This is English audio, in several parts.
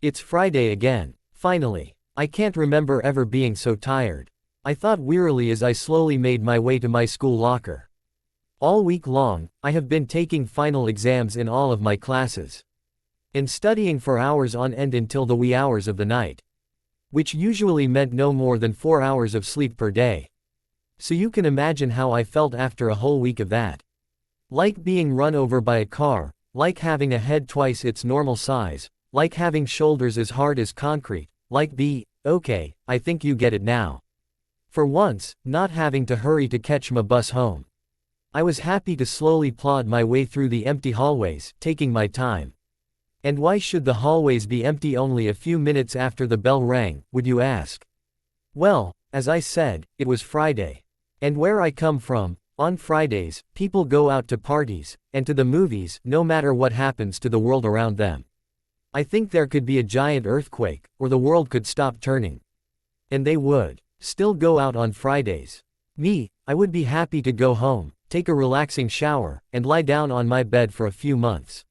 It's Friday again. Finally. I can't remember ever being so tired. I thought wearily as I slowly made my way to my school locker. All week long, I have been taking final exams in all of my classes. And studying for hours on end until the wee hours of the night. Which usually meant no more than 4 hours of sleep per day. So you can imagine how I felt after a whole week of that. Like being run over by a car, like having a head twice its normal size, like having shoulders as hard as concrete, like okay, I think you get it now. For once, not having to hurry to catch my bus home. I was happy to slowly plod my way through the empty hallways, taking my time. And why should the hallways be empty only a few minutes after the bell rang, would you ask? Well, as I said, it was Friday. And where I come from, on Fridays, people go out to parties, and to the movies, no matter what happens to the world around them. I think there could be a giant earthquake, or the world could stop turning. And they would still go out on Fridays. Me, I would be happy to go home, take a relaxing shower, and lie down on my bed for a few months.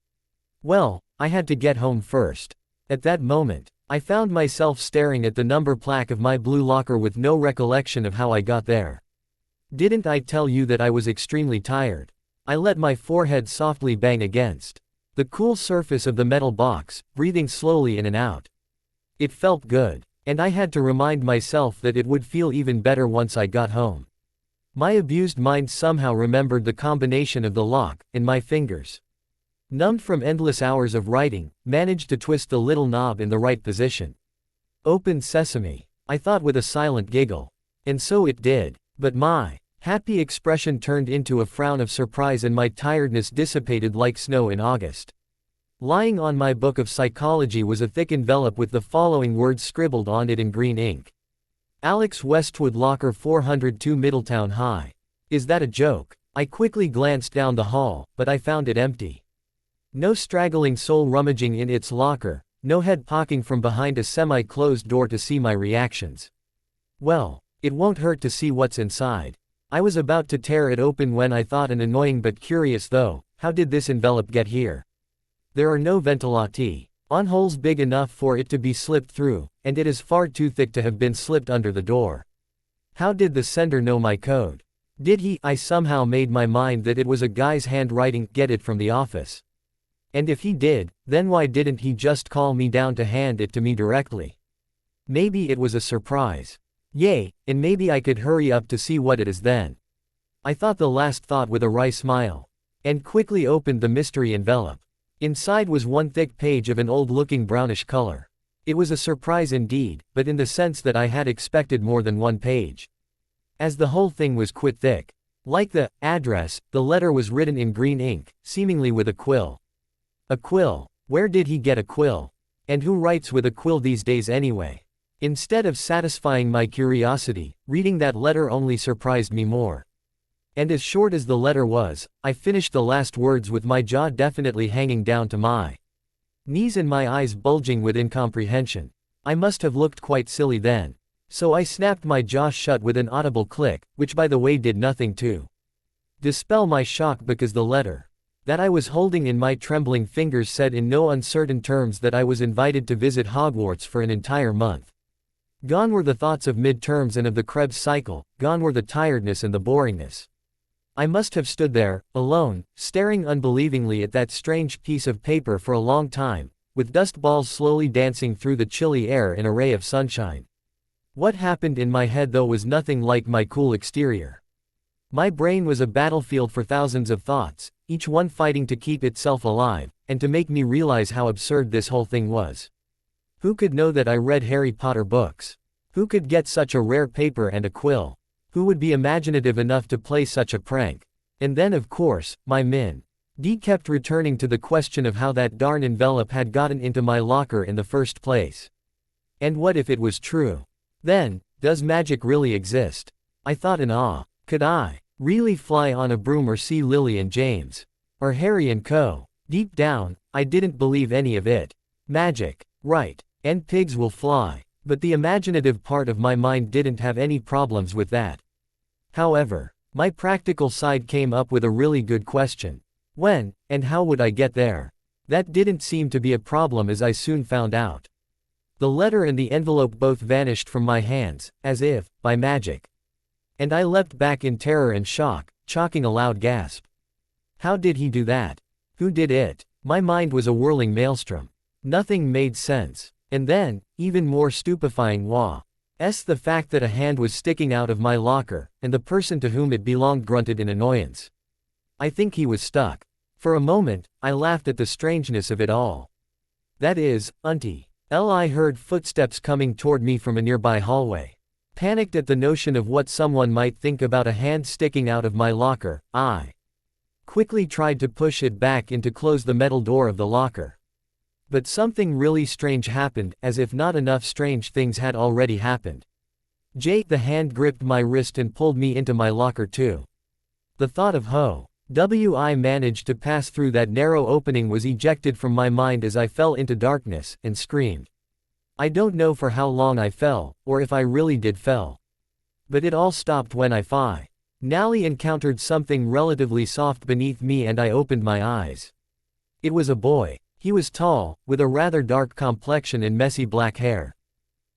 Well, I had to get home first. At that moment, I found myself staring at the number plaque of my blue locker with no recollection of how I got there. Didn't I tell you that I was extremely tired? I let my forehead softly bang against the cool surface of the metal box, breathing slowly in and out. It felt good, and I had to remind myself that it would feel even better once I got home. My abused mind somehow remembered the combination of the lock, and my fingers, numbed from endless hours of writing, managed to twist the little knob in the right position. Open sesame, I thought with a silent giggle. And so it did. But my happy expression turned into a frown of surprise and my tiredness dissipated like snow in August. Lying on my book of psychology was a thick envelope with the following words scribbled on it in green ink. Alex Westwood, Locker 402, Middletown High. Is that a joke? I quickly glanced down the hall, but I found it empty. No straggling soul rummaging in its locker, no head poking from behind a semi-closed door to see my reactions. Well, it won't hurt to see what's inside. I was about to tear it open when I thought, an annoying but curious though, how did this envelope get here? There are no ventilati on holes big enough for it to be slipped through, and it is far too thick to have been slipped under the door. How did the sender know my code? Did he? I somehow made my mind that it was a guy's handwriting, get it from the office. And if he did, then why didn't he just call me down to hand it to me directly? Maybe it was a surprise. Yay, and maybe I could hurry up to see what it is then. I thought the last thought with a wry smile. And quickly opened the mystery envelope. Inside was one thick page of an old-looking brownish color. It was a surprise indeed, but in the sense that I had expected more than one page. As the whole thing was quite thick. Like the address, the letter was written in green ink, seemingly with a quill. A quill? Where did he get a quill? And who writes with a quill these days anyway? Instead of satisfying my curiosity, reading that letter only surprised me more. And as short as the letter was, I finished the last words with my jaw definitely hanging down to my knees and my eyes bulging with incomprehension. I must have looked quite silly then. So I snapped my jaw shut with an audible click, which by the way did nothing to dispel my shock, because the letter that I was holding in my trembling fingers said in no uncertain terms that I was invited to visit Hogwarts for an entire month. Gone were the thoughts of midterms and of the Krebs cycle, gone were the tiredness and the boringness. I must have stood there, alone, staring unbelievingly at that strange piece of paper for a long time, with dust balls slowly dancing through the chilly air in a ray of sunshine. What happened in my head though was nothing like my cool exterior. My brain was a battlefield for thousands of thoughts, each one fighting to keep itself alive, and to make me realize how absurd this whole thing was. Who could know that I read Harry Potter books? Who could get such a rare paper and a quill? Who would be imaginative enough to play such a prank? And then of course, my Min. D kept returning to the question of how that darn envelope had gotten into my locker in the first place. And what if it was true? Then, does magic really exist? I thought in awe. Could I really fly on a broom or see Lily and James? Or Harry and Co? Deep down, I didn't believe any of it. Magic. Right. And pigs will fly. But the imaginative part of my mind didn't have any problems with that. However, my practical side came up with a really good question. When, and how would I get there? That didn't seem to be a problem, as I soon found out. The letter and the envelope both vanished from my hands, as if, by magic. And I leapt back in terror and shock, choking a loud gasp. How did he do that? Who did it? My mind was a whirling maelstrom. Nothing made sense. And then, even more stupefying was the fact that a hand was sticking out of my locker, and the person to whom it belonged grunted in annoyance. I think he was stuck. For a moment, I laughed at the strangeness of it all. That is, Auntie. I heard footsteps coming toward me from a nearby hallway. Panicked at the notion of what someone might think about a hand sticking out of my locker, I quickly tried to push it back in to close the metal door of the locker. But something really strange happened, as if not enough strange things had already happened. The hand gripped my wrist and pulled me into my locker too. The thought of I managed to pass through that narrow opening was ejected from my mind as I fell into darkness, and screamed. I don't know for how long I fell, or if I really did fell. But it all stopped when I finally encountered something relatively soft beneath me and I opened my eyes. It was a boy. He was tall, with a rather dark complexion and messy black hair.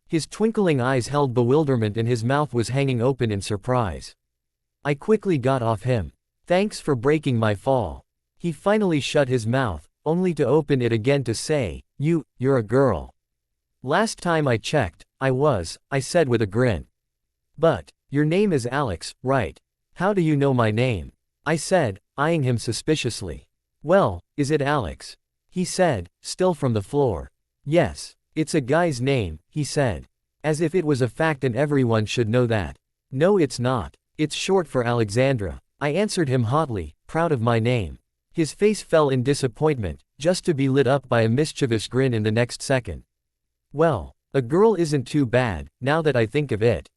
His twinkling eyes held bewilderment and his mouth was hanging open in surprise. I quickly got off him. Thanks for breaking my fall. He finally shut his mouth, only to open it again to say, You're a girl. Last time I checked, I said with a grin. But, your name is Alex, right? How do you know my name? I said, eyeing him suspiciously. Well, is it Alex? He said, still from the floor. Yes, it's a guy's name, he said. As if it was a fact and everyone should know that. No, it's not. It's short for Alexandra. I answered him hotly, proud of my name. His face fell in disappointment, just to be lit up by a mischievous grin in the next second. Well, a girl isn't too bad, now that I think of it.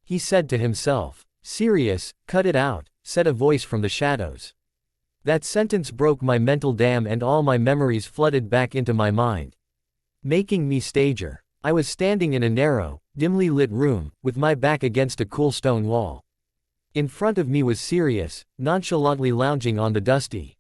He said to himself. Serious, cut it out, said a voice from the shadows. That sentence broke my mental dam and all my memories flooded back into my mind. Making me stager. I was standing in a narrow, dimly lit room, with my back against a cool stone wall. In front of me was Sirius, nonchalantly lounging on the dusty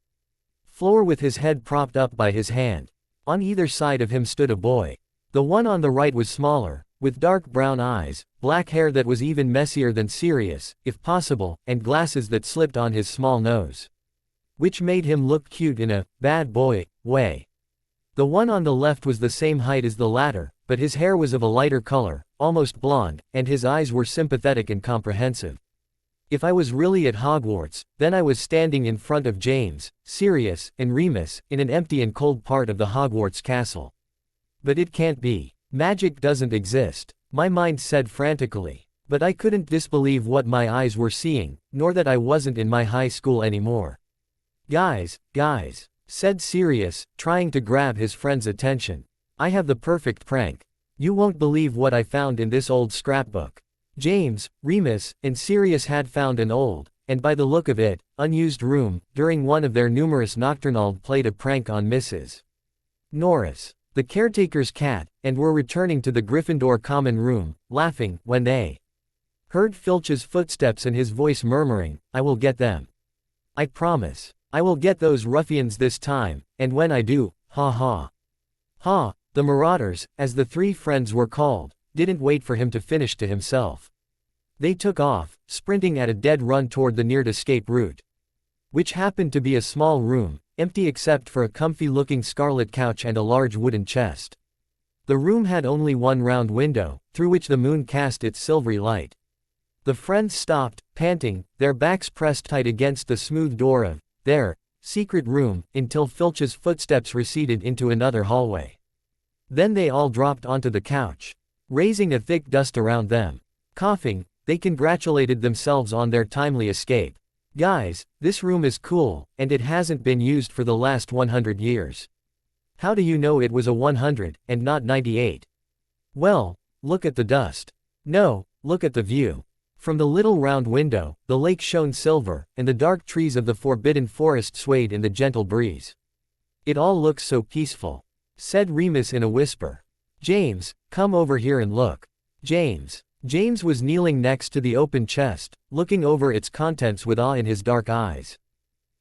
floor with his head propped up by his hand. On either side of him stood a boy. The one on the right was smaller, with dark brown eyes, black hair that was even messier than Sirius, if possible, and glasses that slipped on his small nose. Which made him look cute in a bad boy way. The one on the left was the same height as the latter, but his hair was of a lighter color, almost blonde, and his eyes were sympathetic and comprehensive. If I was really at Hogwarts, then I was standing in front of James, Sirius, and Remus, in an empty and cold part of the Hogwarts castle. But it can't be. Magic doesn't exist, my mind said frantically. But I couldn't disbelieve what my eyes were seeing, nor that I wasn't in my high school anymore. Guys, said Sirius, trying to grab his friend's attention. I have the perfect prank. You won't believe what I found in this old scrapbook. James, Remus, and Sirius had found an old, and by the look of it, unused room, during one of their numerous nocturnals played a prank on Mrs. Norris, the caretaker's cat, and were returning to the Gryffindor common room, laughing, when they heard Filch's footsteps and his voice murmuring, I will get them. I promise. I will get those ruffians this time, and when I do, ha ha. Ha, the Marauders, as the three friends were called, didn't wait for him to finish to himself. They took off, sprinting at a dead run toward the near escape route. Which happened to be a small room, empty except for a comfy-looking scarlet couch and a large wooden chest. The room had only one round window, through which the moon cast its silvery light. The friends stopped, panting, their backs pressed tight against the smooth door of their secret room, until Filch's footsteps receded into another hallway. Then they all dropped onto the couch, raising a thick dust around them. Coughing, they congratulated themselves on their timely escape. Guys, this room is cool, and it hasn't been used for the last 100 years. How do you know it was a 100, and not 98? Well, look at the dust. No, look at the view. From the little round window, the lake shone silver, and the dark trees of the forbidden forest swayed in the gentle breeze. It all looks so peaceful, said Remus in a whisper. James, come over here and look. James was kneeling next to the open chest, looking over its contents with awe in his dark eyes.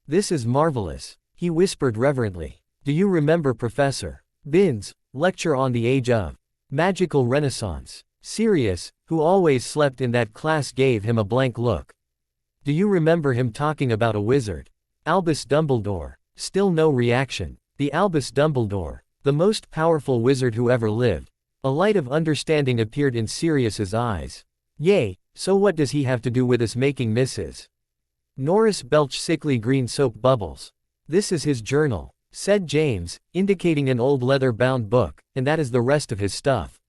This is marvelous, he whispered reverently. Do you remember Professor Binns' lecture on the age of Magical Renaissance. Sirius, who always slept in that class, gave him a blank look. Do you remember him talking about a wizard? Albus Dumbledore. Still no reaction. The Albus Dumbledore. The most powerful wizard who ever lived. A light of understanding appeared in Sirius's eyes. Yay, so what does he have to do with us making Mrs. Norris belched sickly green soap bubbles. This is his journal, said James, indicating an old leather-bound book, and that is the rest of his stuff.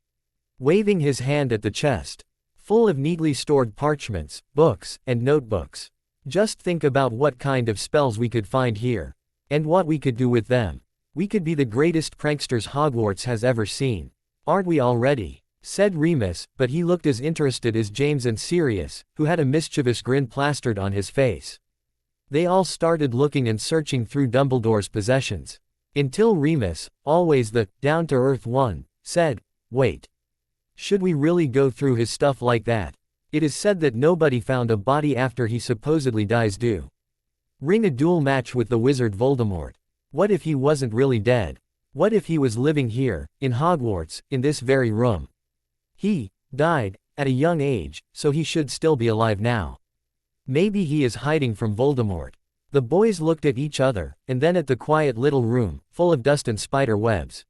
Waving his hand at the chest. Full of neatly stored parchments, books, and notebooks. Just think about what kind of spells we could find here. And what we could do with them. We could be the greatest pranksters Hogwarts has ever seen. Aren't we already? Said Remus, but he looked as interested as James and Sirius, who had a mischievous grin plastered on his face. They all started looking and searching through Dumbledore's possessions. Until Remus, always the down-to-earth one, said, "Wait. Should we really go through his stuff like that? It is said that nobody found a body after he supposedly dies. Do ring a duel match with the wizard Voldemort. What if he wasn't really dead? What if he was living here, in Hogwarts, in this very room? He died at a young age, so he should still be alive now. Maybe he is hiding from Voldemort." The boys looked at each other, and then at the quiet little room, full of dust and spider webs.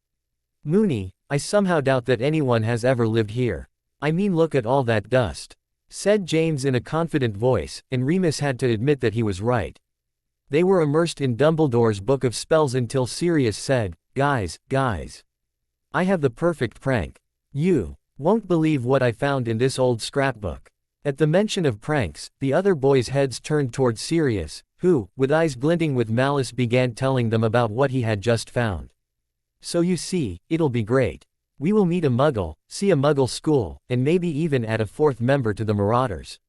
"Moony, I somehow doubt that anyone has ever lived here. I mean, look at all that dust," said James in a confident voice, and Remus had to admit that he was right. They were immersed in Dumbledore's book of spells until Sirius said, Guys, I have the perfect prank. You won't believe what I found in this old scrapbook." At the mention of pranks, the other boys' heads turned toward Sirius, who, with eyes glinting with malice, began telling them about what he had just found. "So you see, it'll be great. We will meet a Muggle, see a Muggle school, and maybe even add a fourth member to the Marauders."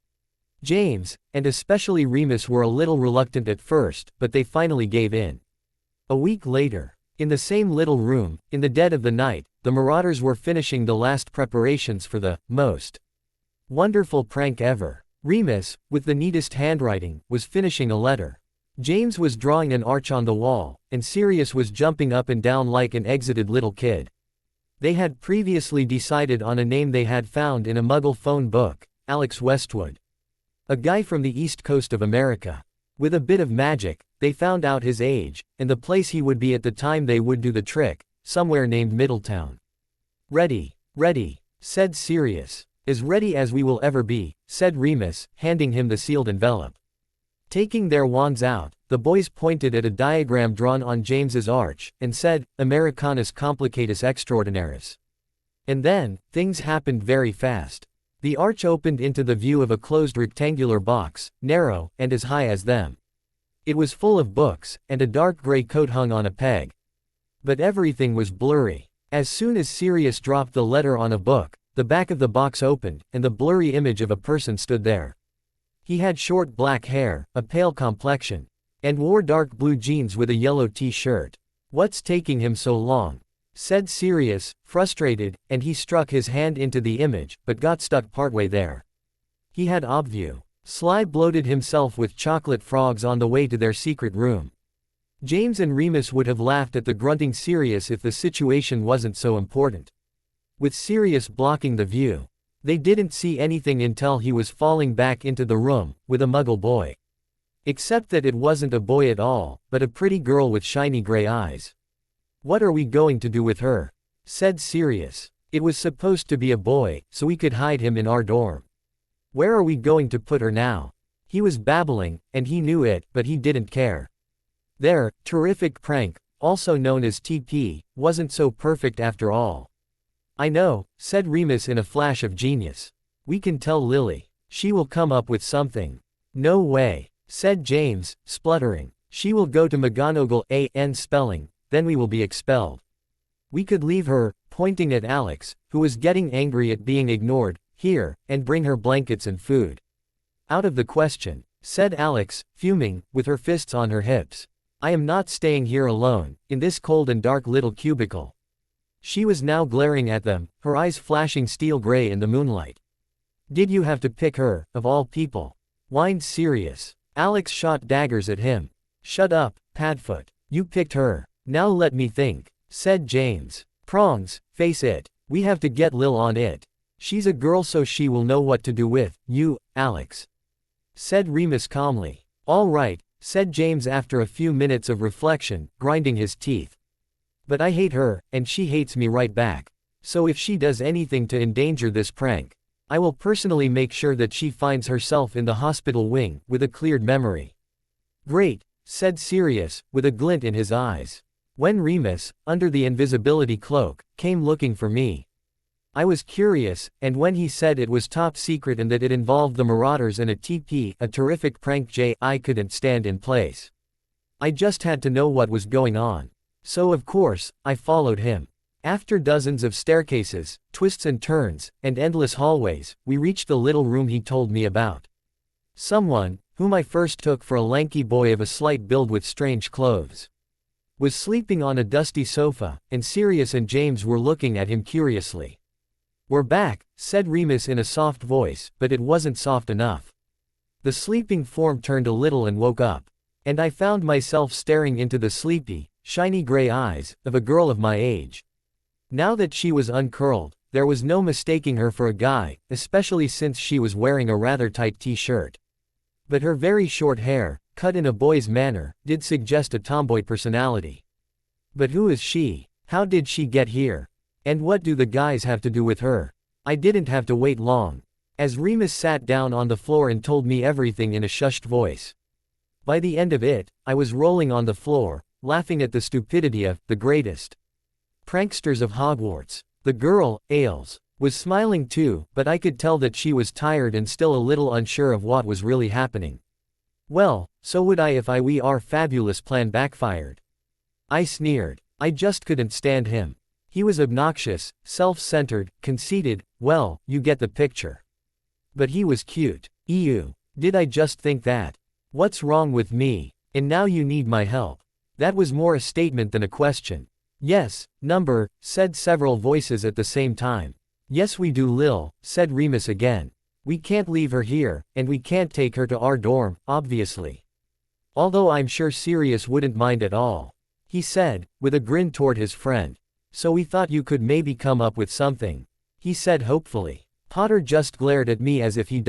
James, and especially Remus, were a little reluctant at first, but they finally gave in. A week later, in the same little room, in the dead of the night, the Marauders were finishing the last preparations for the most wonderful prank ever. Remus, with the neatest handwriting, was finishing a letter. James was drawing an arch on the wall, and Sirius was jumping up and down like an excited little kid. They had previously decided on a name they had found in a Muggle phone book, Alex Westwood. A guy from the east coast of America. With a bit of magic, they found out his age, and the place he would be at the time they would do the trick, somewhere named Middletown. Ready, said Sirius. As ready as we will ever be, said Remus, handing him the sealed envelope. Taking their wands out, the boys pointed at a diagram drawn on James's arch, and said, Americanus complicatus extraordinaris. And then, things happened very fast. The arch opened into the view of a closed rectangular box, narrow, and as high as them. It was full of books, and a dark gray coat hung on a peg. But everything was blurry. As soon as Sirius dropped the letter on a book, the back of the box opened, and the blurry image of a person stood there. He had short black hair, a pale complexion, and wore dark blue jeans with a yellow t-shirt. "What's taking him so long?" said Sirius, frustrated, and he struck his hand into the image, but got stuck partway there. He had obviously bloated himself with chocolate frogs on the way to their secret room. James and Remus would have laughed at the grunting Sirius if the situation wasn't so important. With Sirius blocking the view, they didn't see anything until he was falling back into the room, with a Muggle boy. Except that it wasn't a boy at all, but a pretty girl with shiny gray eyes. "What are we going to do with her?" said Sirius. "It was supposed to be a boy, so we could hide him in our dorm. Where are we going to put her now?" He was babbling, and he knew it, but he didn't care. Their terrific prank, also known as TP, wasn't so perfect after all. "I know," said Remus in a flash of genius. "We can tell Lily. She will come up with something." "No way," said James, spluttering. "She will go to McGonagall and spelling, then we will be expelled. We could leave her," pointing at Alex, who was getting angry at being ignored, "here, and bring her blankets and food." "Out of the question," said Alex, fuming, with her fists on her hips. "I am not staying here alone, in this cold and dark little cubicle." She was now glaring at them, her eyes flashing steel gray in the moonlight. "Did you have to pick her, of all people?" whined Sirius. Alex shot daggers at him. "Shut up, Padfoot. You picked her. Now let me think," said James. "Prongs, face it. We have to get Lil on it. She's a girl so she will know what to do with you, Alex," said Remus calmly. "All right," said James after a few minutes of reflection, grinding his teeth. "But I hate her, and she hates me right back. So if she does anything to endanger this prank, I will personally make sure that she finds herself in the hospital wing, with a cleared memory." "Great," said Sirius, with a glint in his eyes. "When Remus, under the invisibility cloak, came looking for me, I was curious, and when he said it was top secret and that it involved the Marauders and a TP, a terrific prank I couldn't stand in place. I just had to know what was going on. So of course, I followed him. After dozens of staircases, twists and turns, and endless hallways, we reached the little room he told me about. Someone, whom I first took for a lanky boy of a slight build with strange clothes, was sleeping on a dusty sofa, and Sirius and James were looking at him curiously. "We're back," said Remus in a soft voice, but it wasn't soft enough. The sleeping form turned a little and woke up. And I found myself staring into the sleepy, shiny gray eyes of a girl of my age. Now that she was uncurled, there was no mistaking her for a guy, especially since she was wearing a rather tight t-shirt. But her very short hair, cut in a boy's manner, did suggest a tomboy personality. But who is she? How did she get here? And what do the guys have to do with her? I didn't have to wait long, as Remus sat down on the floor and told me everything in a shushed voice. By the end of it, I was rolling on the floor, laughing at the stupidity of the greatest pranksters of Hogwarts. The girl, Ailes, was smiling too, but I could tell that she was tired and still a little unsure of what was really happening. Well, so would I if our fabulous plan backfired. I sneered. I just couldn't stand him. He was obnoxious, self-centered, conceited, well, you get the picture. But he was cute. Ew. Did I just think that? What's wrong with me? And now you need my help. That was more a statement than a question. Yes, number, said several voices at the same time. Yes we do Lil, said Remus again. We can't leave her here, and we can't take her to our dorm, obviously. Although I'm sure Sirius wouldn't mind at all. He said, with a grin toward his friend. So we thought you could maybe come up with something. He said hopefully. Potter just glared at me as if he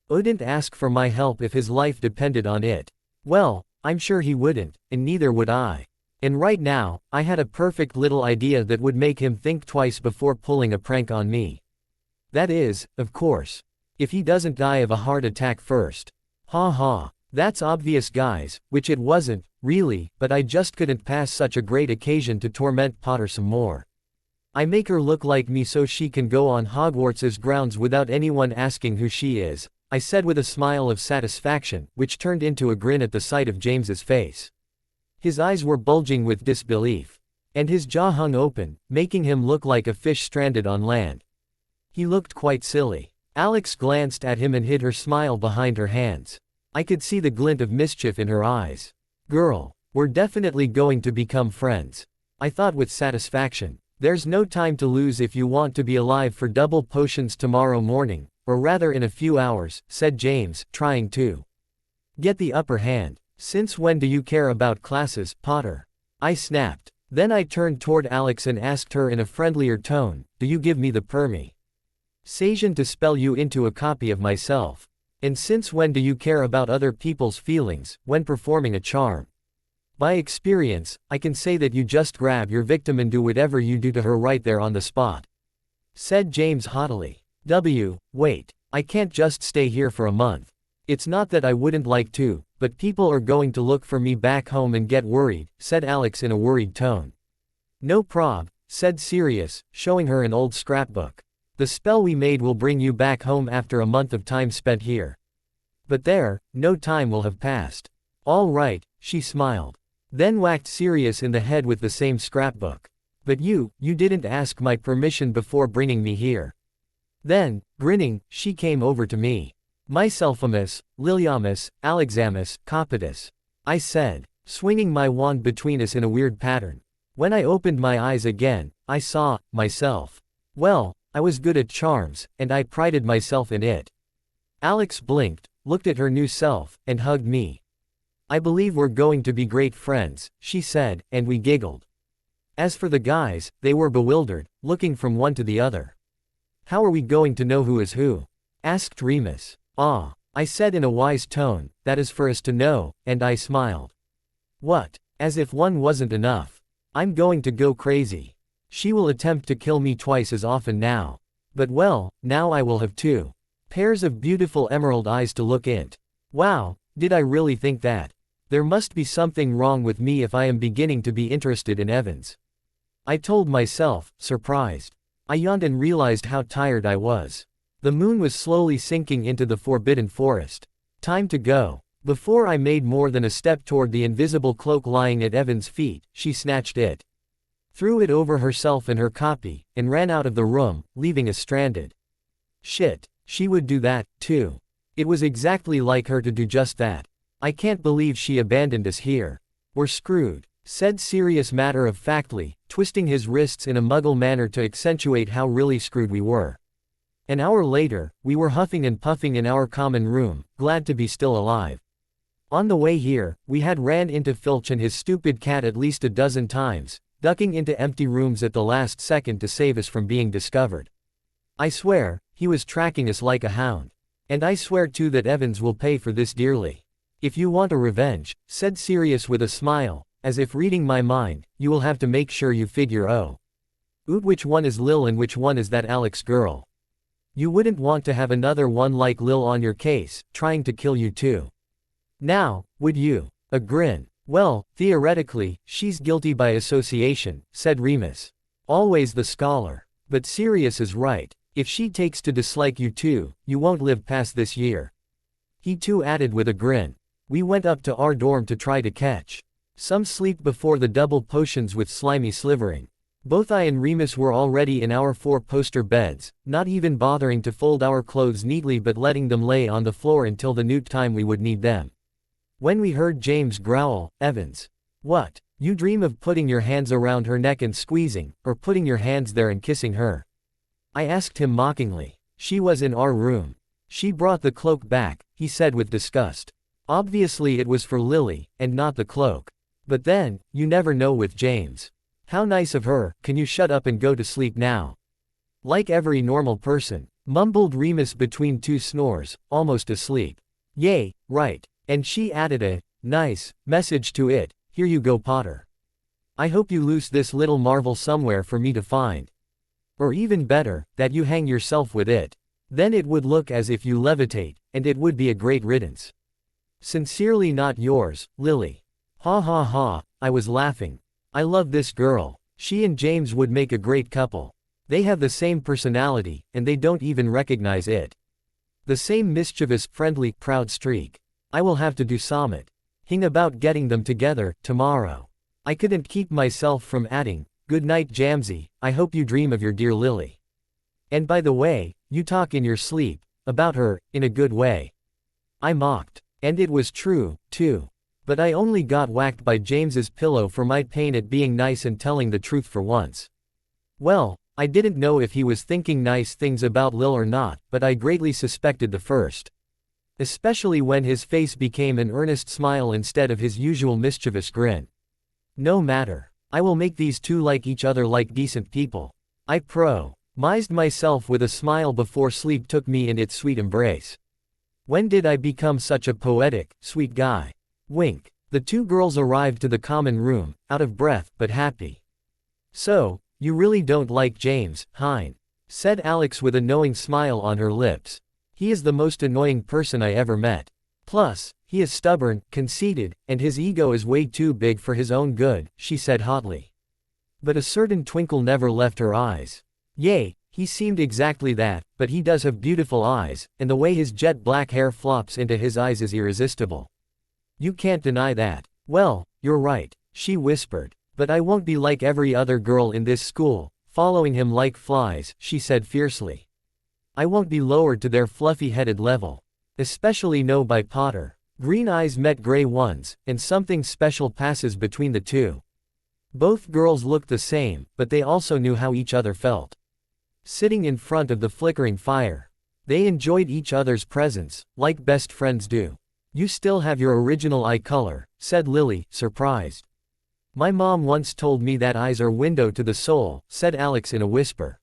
wouldn't ask for my help if his life depended on it. Well, I'm sure he wouldn't, and neither would I. And right now, I had a perfect little idea that would make him think twice before pulling a prank on me. That is, of course, if he doesn't die of a heart attack first. Ha ha. That's obvious guys, which it wasn't, really, but I just couldn't pass such a great occasion to torment Potter some more. I make her look like me so she can go on Hogwarts's grounds without anyone asking who she is, I said with a smile of satisfaction, which turned into a grin at the sight of James's face. His eyes were bulging with disbelief. And his jaw hung open, making him look like a fish stranded on land. He looked quite silly. Alex glanced at him and hid her smile behind her hands. I could see the glint of mischief in her eyes. Girl, we're definitely going to become friends. I thought with satisfaction. There's no time to lose if you want to be alive for double potions tomorrow morning, or rather in a few hours, said James, trying to get the upper hand. Since when do you care about classes, Potter? I snapped. Then I turned toward Alex and asked her in a friendlier tone, do you give me the permission to spell you into a copy of myself? And since when do you care about other people's feelings, when performing a charm? By experience, I can say that you just grab your victim and do whatever you do to her right there on the spot, said James haughtily. Wait, I can't just stay here for a month. It's not that I wouldn't like to, but people are going to look for me back home and get worried, said Alex in a worried tone. No prob, said Sirius, showing her an old scrapbook. The spell we made will bring you back home after a month of time spent here. But there, no time will have passed. All right, she smiled. Then whacked Sirius in the head with the same scrapbook. But you didn't ask my permission before bringing me here. Then, grinning, she came over to me. Myselfamus, Liliamus, Alexamus, Copitus, I said, swinging my wand between us in a weird pattern. When I opened my eyes again, I saw myself. Well, I was good at charms, and I prided myself in it. Alex blinked, looked at her new self, and hugged me. I believe we're going to be great friends, she said, and we giggled. As for the guys, they were bewildered, looking from one to the other. How are we going to know who is who? Asked Remus. Ah, I said in a wise tone, that is for us to know, and I smiled. What? As if one wasn't enough. I'm going to go crazy. She will attempt to kill me twice as often now. But well, now I will have 2 pairs of beautiful emerald eyes to look into. Wow, did I really think that? There must be something wrong with me if I am beginning to be interested in Evans. I told myself, surprised. I yawned and realized how tired I was. The moon was slowly sinking into the forbidden forest. Time to go. Before I made more than a step toward the invisible cloak lying at Evan's feet, she snatched it, threw it over herself and her copy, and ran out of the room, leaving us stranded. Shit, she would do that, too. It was exactly like her to do just that. I can't believe she abandoned us here. We're screwed, said Sirius matter-of-factly, twisting his wrists in a Muggle manner to accentuate how really screwed we were. An hour later, we were huffing and puffing in our common room, glad to be still alive. On the way here, we had ran into Filch and his stupid cat at least a dozen times, ducking into empty rooms at the last second to save us from being discovered. I swear, he was tracking us like a hound. And I swear too that Evans will pay for this dearly. If you want a revenge, said Sirius with a smile, as if reading my mind, you will have to make sure you figure out which one is Lil and which one is that Alex girl. You wouldn't want to have another one like Lil on your case, trying to kill you too. Now, would you? A grin. Well, theoretically, she's guilty by association, said Remus. Always the scholar. But Sirius is right. If she takes to dislike you too, you won't live past this year. He too added with a grin. We went up to our dorm to try to catch some sleep before the double potions with slimy slivering. Both I and Remus were already in our 4-poster beds, not even bothering to fold our clothes neatly but letting them lay on the floor until the new time we would need them. When we heard James growl, Evans. What? You dream of putting your hands around her neck and squeezing, or putting your hands there and kissing her? I asked him mockingly. She was in our room. She brought the cloak back, he said with disgust. Obviously it was for Lily, and not the cloak. But then, you never know with James. How nice of her, can you shut up and go to sleep now? Like every normal person, mumbled Remus between 2 snores, almost asleep. Yay, right. And she added a nice message to it. Here you go, Potter. I hope you loose this little marvel somewhere for me to find. Or even better, that you hang yourself with it. Then it would look as if you levitate, and it would be a great riddance. Sincerely not yours, Lily. Ha ha ha, I was laughing. I love this girl. She and James would make a great couple. They have the same personality, and they don't even recognize it. The same mischievous, friendly, proud streak. I will have to do something about getting them together, tomorrow. I couldn't keep myself from adding, good night Jamsy, I hope you dream of your dear Lily. And by the way, you talk in your sleep, about her, in a good way. I mocked. And it was true, too. But I only got whacked by James's pillow for my pain at being nice and telling the truth for once. Well, I didn't know if he was thinking nice things about Lil or not, but I greatly suspected the first. Especially when his face became an earnest smile instead of his usual mischievous grin. No matter. I will make these two like each other like decent people. I promised myself with a smile before sleep took me in its sweet embrace. When did I become such a poetic, sweet guy? Wink. The 2 girls arrived to the common room, out of breath, but happy. So, you really don't like James, hein? Said Alex with a knowing smile on her lips. He is the most annoying person I ever met. Plus, he is stubborn, conceited, and his ego is way too big for his own good, she said hotly. But a certain twinkle never left her eyes. Yay, he seemed exactly that, but he does have beautiful eyes, and the way his jet black hair flops into his eyes is irresistible. You can't deny that. Well, you're right, she whispered. But I won't be like every other girl in this school, following him like flies, she said fiercely. I won't be lowered to their fluffy-headed level. Especially no by Potter. Green eyes met gray ones, and something special passes between the 2. Both girls looked the same, but they also knew how each other felt. Sitting in front of the flickering fire. They enjoyed each other's presence, like best friends do. You still have your original eye color, said Lily, surprised. My mom once told me that eyes are window to the soul, said Alex in a whisper.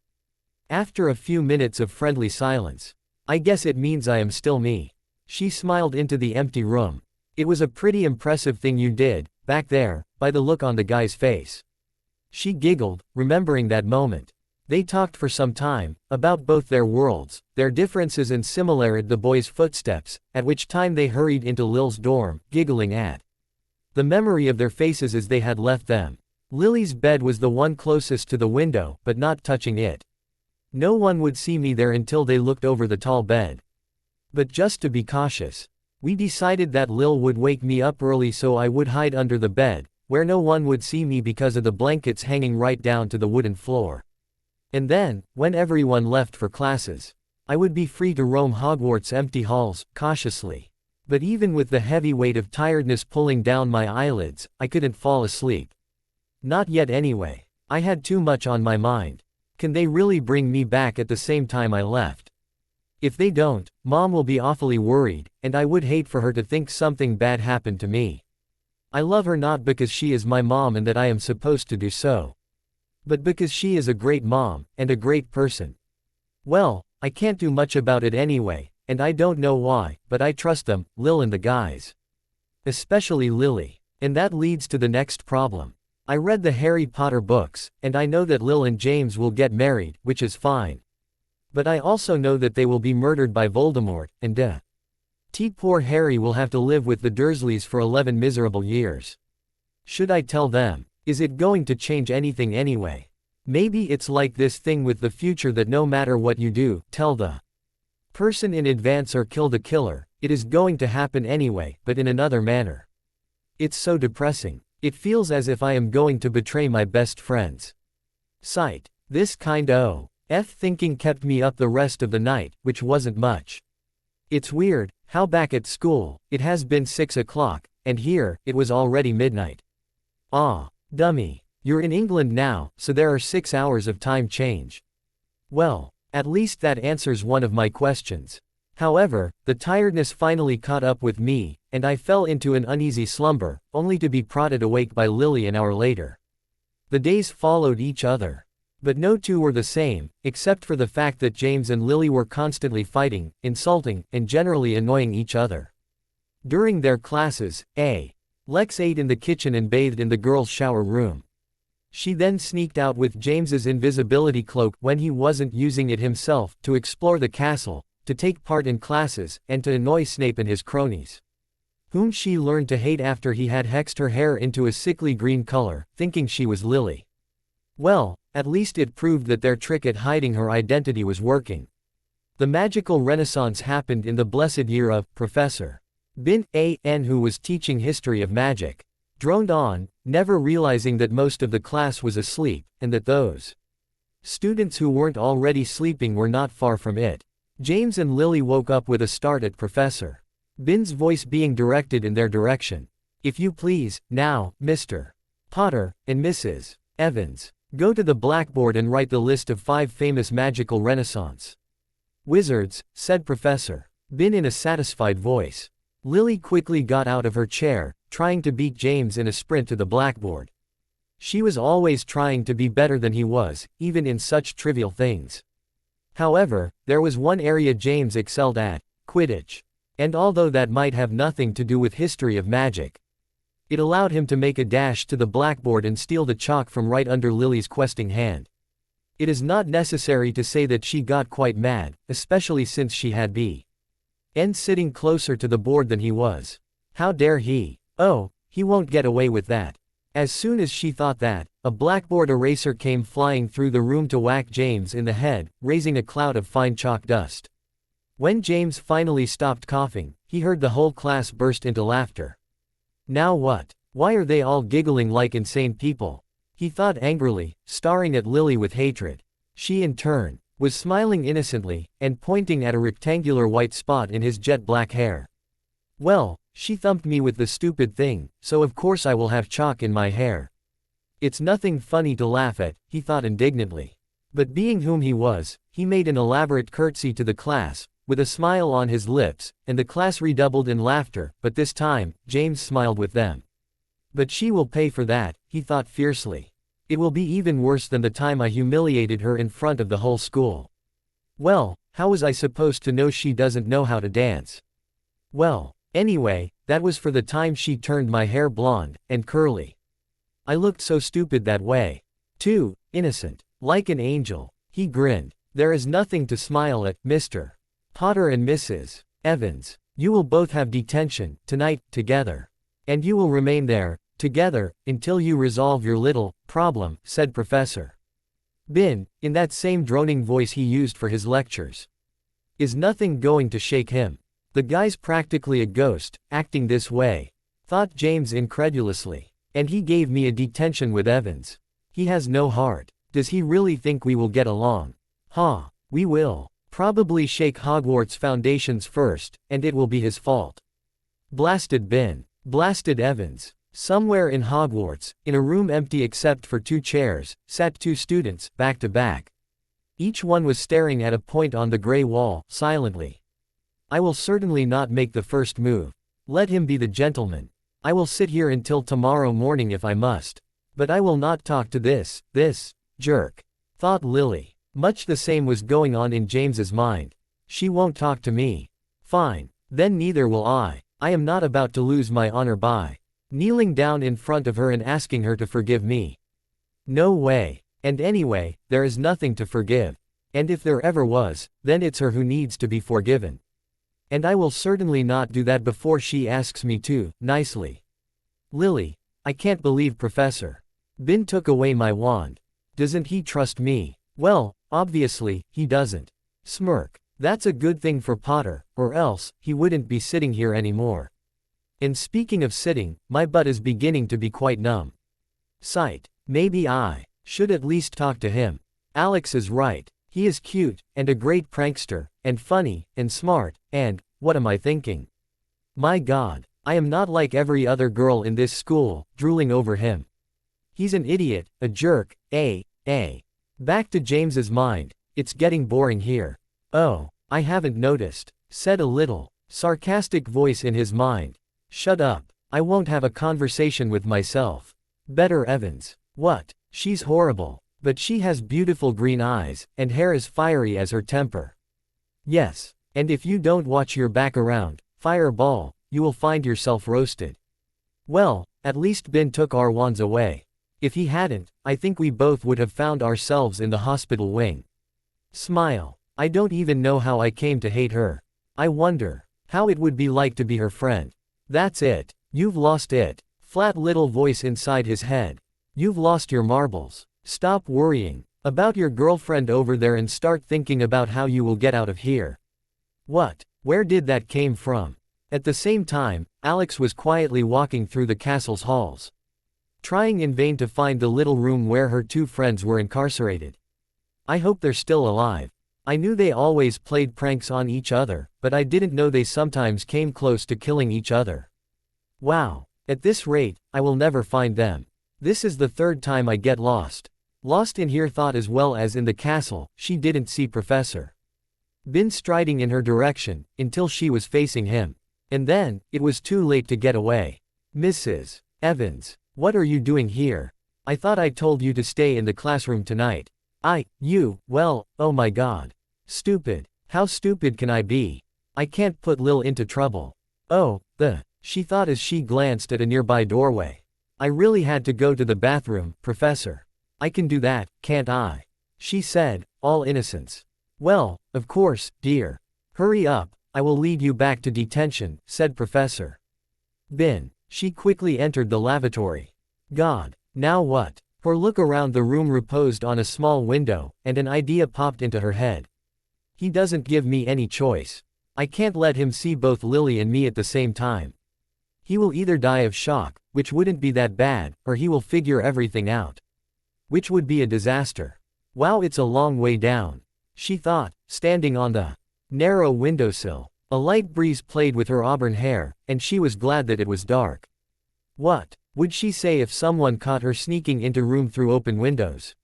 After a few minutes of friendly silence. I guess it means I am still me. She smiled into the empty room. It was a pretty impressive thing you did, back there, by the look on the guy's face. She giggled, remembering that moment. They talked for some time, about both their worlds, their differences and similarities. The boys' footsteps, at which time they hurried into Lil's dorm, giggling at the memory of their faces as they had left them. Lily's bed was the one closest to the window, but not touching it. No one would see me there until they looked over the tall bed. But just to be cautious, we decided that Lil would wake me up early so I would hide under the bed, where no one would see me because of the blankets hanging right down to the wooden floor. And then, when everyone left for classes, I would be free to roam Hogwarts' empty halls, cautiously. But even with the heavy weight of tiredness pulling down my eyelids, I couldn't fall asleep. Not yet anyway. I had too much on my mind. Can they really bring me back at the same time I left? If they don't, Mom will be awfully worried, and I would hate for her to think something bad happened to me. I love her not because she is my mom and that I am supposed to do so, but because she is a great mom, and a great person. Well, I can't do much about it anyway, and I don't know why, but I trust them, Lil and the guys. Especially Lily. And that leads to the next problem. I read the Harry Potter books, and I know that Lil and James will get married, which is fine. But I also know that they will be murdered by Voldemort, and poor Harry will have to live with the Dursleys for 11 miserable years. Should I tell them? Is it going to change anything anyway? Maybe it's like this thing with the future that no matter what you do, tell the person in advance or kill the killer, it is going to happen anyway, but in another manner. It's so depressing. It feels as if I am going to betray my best friends. Sight. This kind of thinking kept me up the rest of the night, which wasn't much. It's weird how back at school, it has been 6 o'clock, and here, it was already midnight. Ah. Dummy. You're in England now, so there are 6 hours of time change. Well, at least that answers one of my questions. However, the tiredness finally caught up with me, and I fell into an uneasy slumber, only to be prodded awake by Lily an hour later. The days followed each other. But no two were the same, except for the fact that James and Lily were constantly fighting, insulting, and generally annoying each other. During their classes, Lex ate in the kitchen and bathed in the girls' shower room. She then sneaked out with James's invisibility cloak when he wasn't using it himself to explore the castle, to take part in classes, and to annoy Snape and his cronies, whom she learned to hate after he had hexed her hair into a sickly green color, thinking she was Lily. Well, at least it proved that their trick at hiding her identity was working. The magical renaissance happened in the blessed year of Professor Bin A.N., who was teaching history of magic, droned on, never realizing that most of the class was asleep, and that those students who weren't already sleeping were not far from it. James and Lily woke up with a start at Professor Bin's voice being directed in their direction. If you please, now, Mr. Potter, and Mrs. Evans, go to the blackboard and write the list of 5 famous magical Renaissance wizards, said Professor Bin in a satisfied voice. Lily quickly got out of her chair, trying to beat James in a sprint to the blackboard. She was always trying to be better than he was, even in such trivial things. However, there was one area James excelled at: Quidditch. And although that might have nothing to do with history of magic, it allowed him to make a dash to the blackboard and steal the chalk from right under Lily's questing hand. It is not necessary to say that she got quite mad, especially since she had B.N. sitting closer to the board than he was. How dare he? Oh, he won't get away with that. As soon as she thought that, a blackboard eraser came flying through the room to whack James in the head, raising a cloud of fine chalk dust. When James finally stopped coughing, he heard the whole class burst into laughter. Now what? Why are they all giggling like insane people? He thought angrily, staring at Lily with hatred. She in turn was smiling innocently, and pointing at a rectangular white spot in his jet black hair. Well, she thumped me with the stupid thing, so of course I will have chalk in my hair. It's nothing funny to laugh at, he thought indignantly. But being whom he was, he made an elaborate curtsy to the class, with a smile on his lips, and the class redoubled in laughter, but this time, James smiled with them. But she will pay for that, he thought fiercely. It will be even worse than the time I humiliated her in front of the whole school. Well, how was I supposed to know she doesn't know how to dance? Well, anyway, that was for the time she turned my hair blonde and curly. I looked so stupid that way. Too innocent. Like an angel. He grinned. There is nothing to smile at, Mr. Potter and Mrs. Evans. You will both have detention, tonight, together. And you will remain there, together, until you resolve your little problem, said Professor Bin, in that same droning voice he used for his lectures. Is nothing going to shake him? The guy's practically a ghost, acting this way, thought James incredulously. And he gave me a detention with Evans. He has no heart. Does he really think we will get along? Ha, we will. Probably shake Hogwarts foundations first, and it will be his fault. Blasted Bin. Blasted Evans. Somewhere in Hogwarts, in a room empty except for 2 chairs, sat 2 students, back to back. Each one was staring at a point on the gray wall, silently. I will certainly not make the first move. Let him be the gentleman. I will sit here until tomorrow morning if I must. But I will not talk to this jerk, thought Lily. Much the same was going on in James's mind. She won't talk to me. Fine. Then neither will I. I am not about to lose my honor by kneeling down in front of her and asking her to forgive me. No way. And anyway, there is nothing to forgive. And if there ever was, then it's her who needs to be forgiven. And I will certainly not do that before she asks me to, nicely. Lily, I can't believe Professor Bin took away my wand. Doesn't he trust me? Well, obviously, he doesn't. Smirk. That's a good thing for Potter, or else, he wouldn't be sitting here anymore. And speaking of sitting, my butt is beginning to be quite numb. Sight. Maybe I should at least talk to him. Alex is right. He is cute, and a great prankster, and funny, and smart, and, what am I thinking? My God, I am not like every other girl in this school, drooling over him. He's an idiot, a jerk, Back to James's mind, it's getting boring here. Oh, I haven't noticed, said a little, sarcastic voice in his mind. Shut up, I won't have a conversation with myself. Better Evans. What? She's horrible. But she has beautiful green eyes, and hair as fiery as her temper. Yes, and if you don't watch your back around, fireball, you will find yourself roasted. Well, at least Ben took our wands away. If he hadn't, I think we both would have found ourselves in the hospital wing. Smile. I don't even know how I came to hate her. I wonder how it would be like to be her friend. That's it. You've lost it. Flat little voice inside his head. You've lost your marbles. Stop worrying about your girlfriend over there and start thinking about how you will get out of here. What? Where did that came from? At the same time, Alex was quietly walking through the castle's halls, trying in vain to find the little room where her 2 friends were incarcerated. I hope they're still alive. I knew they always played pranks on each other, but I didn't know they sometimes came close to killing each other. Wow. At this rate, I will never find them. This is the 3rd time I get lost. Lost in here thought as well as in the castle. She didn't see Professor Bin striding in her direction, until she was facing him. And then, it was too late to get away. Mrs. Evans, what are you doing here? I thought I told you to stay in the classroom tonight. Well, oh my God. Stupid. How stupid can I be? I can't put Lil into trouble. Oh, she thought as she glanced at a nearby doorway. I really had to go to the bathroom, Professor. I can do that, can't I? She said, all innocence. Well, of course, dear. Hurry up, I will lead you back to detention, said Professor Bin. She quickly entered the lavatory. God, now what? Her look around the room reposed on a small window, and an idea popped into her head. He doesn't give me any choice. I can't let him see both Lily and me at the same time. He will either die of shock, which wouldn't be that bad, or he will figure everything out, which would be a disaster. Wow, it's a long way down, she thought, standing on the narrow windowsill. A light breeze played with her auburn hair, and she was glad that it was dark. What would she say if someone caught her sneaking into room through open windows?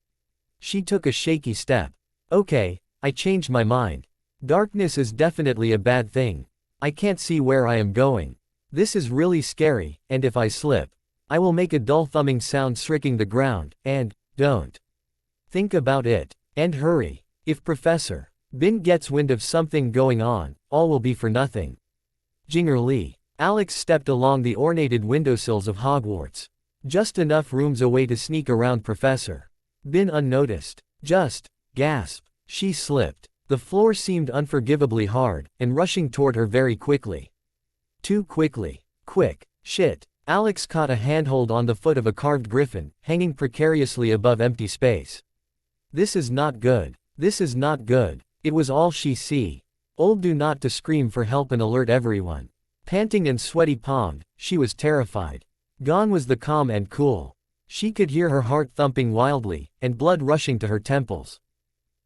She took a shaky step. Okay, I changed my mind. Darkness is definitely a bad thing. I can't see where I am going. This is really scary, and if I slip, I will make a dull thumbing sound striking the ground, and, don't. Think about it. And hurry. If Professor Bin gets wind of something going on, all will be for nothing. Gingerly. Alex stepped along the ornated windowsills of Hogwarts. Just enough rooms away to sneak around Professor Bin unnoticed. Just, gasp. She slipped. The floor seemed unforgivably hard, and rushing toward her very quickly. Too quickly. Quick. Shit. Alex caught a handhold on the foot of a carved griffin, hanging precariously above empty space. This is not good. This is not good. It was all she see. Old do not to scream for help and alert everyone. Panting and sweaty-palmed, she was terrified. Gone was the calm and cool. She could hear her heart thumping wildly, and blood rushing to her temples.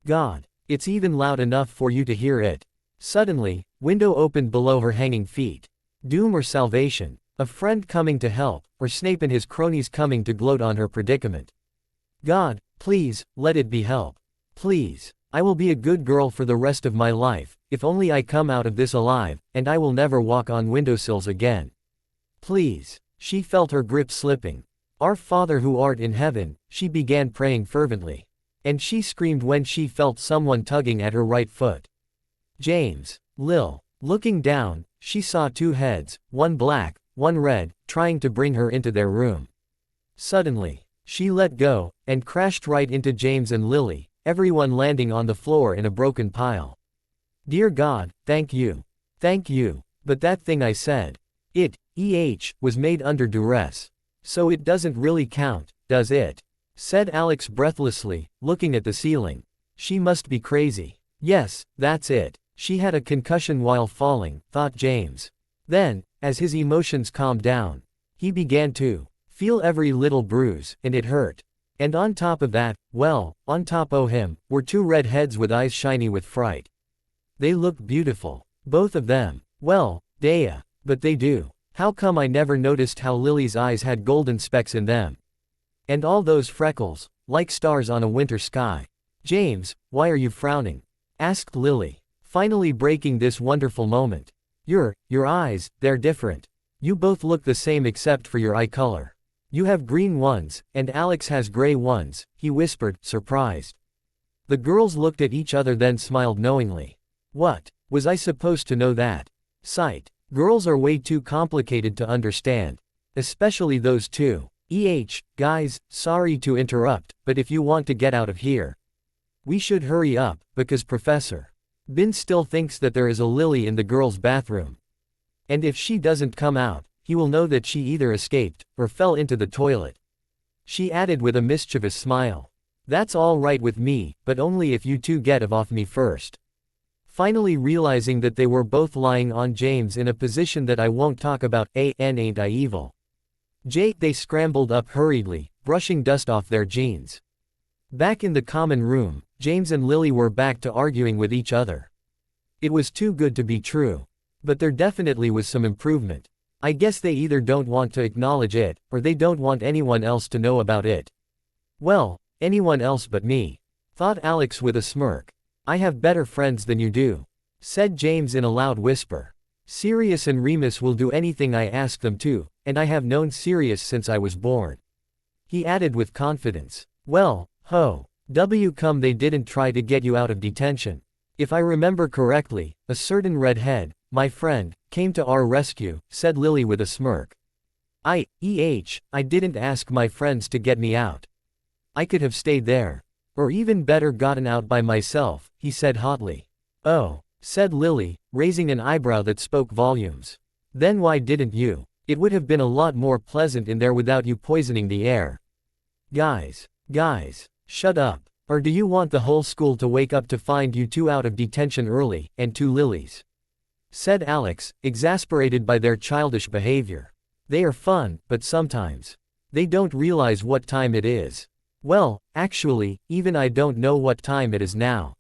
God. It's even loud enough for you to hear it. Suddenly, window opened below her hanging feet. Doom or salvation. A friend coming to help, or Snape and his cronies coming to gloat on her predicament. God, please, let it be help. Please. I will be a good girl for the rest of my life, if only I come out of this alive, and I will never walk on windowsills again. Please. She felt her grip slipping. Our Father who art in heaven, she began praying fervently. And she screamed when she felt someone tugging at her right foot. James. Lil. Looking down, she saw two heads, one black, one red, trying to bring her into their room. Suddenly, she let go, and crashed right into James and Lily, everyone landing on the floor in a broken pile. Dear God, thank you. Thank you. But that thing I said. It, was made under duress. So it doesn't really count, does it? Said Alex breathlessly, looking at the ceiling. She must be crazy. Yes, that's it. She had a concussion while falling, thought James. Then, as his emotions calmed down, he began to feel every little bruise, and it hurt. And on top of that, well, on top o' him, were two red heads with eyes shiny with fright. They looked beautiful. Both of them. Well, Dea. But they do. How come I never noticed how Lily's eyes had golden specks in them? And all those freckles, like stars on a winter sky. James, why are you frowning? Asked Lily, finally breaking this wonderful moment. Your eyes, they're different. You both look the same except for your eye color. You have green ones, and Alex has gray ones, he whispered, surprised. The girls looked at each other then smiled knowingly. What? Was I supposed to know that? Sight. Girls are way too complicated to understand. Especially those two. Guys, sorry to interrupt, but if you want to get out of here, we should hurry up, because Professor Bin still thinks that there is a Lily in the girls' bathroom. And if she doesn't come out, he will know that she either escaped, or fell into the toilet. She added with a mischievous smile. That's all right with me, but only if you two get off me first. Finally realizing that they were both lying on James in a position that I won't talk about, ain't I evil. They scrambled up hurriedly, brushing dust off their jeans. Back in the common room, James and Lily were back to arguing with each other. It was too good to be true. But there definitely was some improvement. I guess they either don't want to acknowledge it, or they don't want anyone else to know about it. Well, anyone else but me. Thought Alex with a smirk. I have better friends than you do. Said James in a loud whisper. Sirius and Remus will do anything I ask them to, and I have known Sirius since I was born. He added with confidence. Well, come they didn't try to get you out of detention. If I remember correctly, a certain redhead, my friend, came to our rescue, said Lily with a smirk. I didn't ask my friends to get me out. I could have stayed there. Or even better gotten out by myself, he said hotly. Oh, said Lily, raising an eyebrow that spoke volumes. Then why didn't you? It would have been a lot more pleasant in there without you poisoning the air. Guys, shut up. Or do you want the whole school to wake up to find you two out of detention early, and two Lilies? Said Alex, exasperated by their childish behavior. They are fun, but sometimes they don't realize what time it is. Well, actually, even I don't know what time it is now.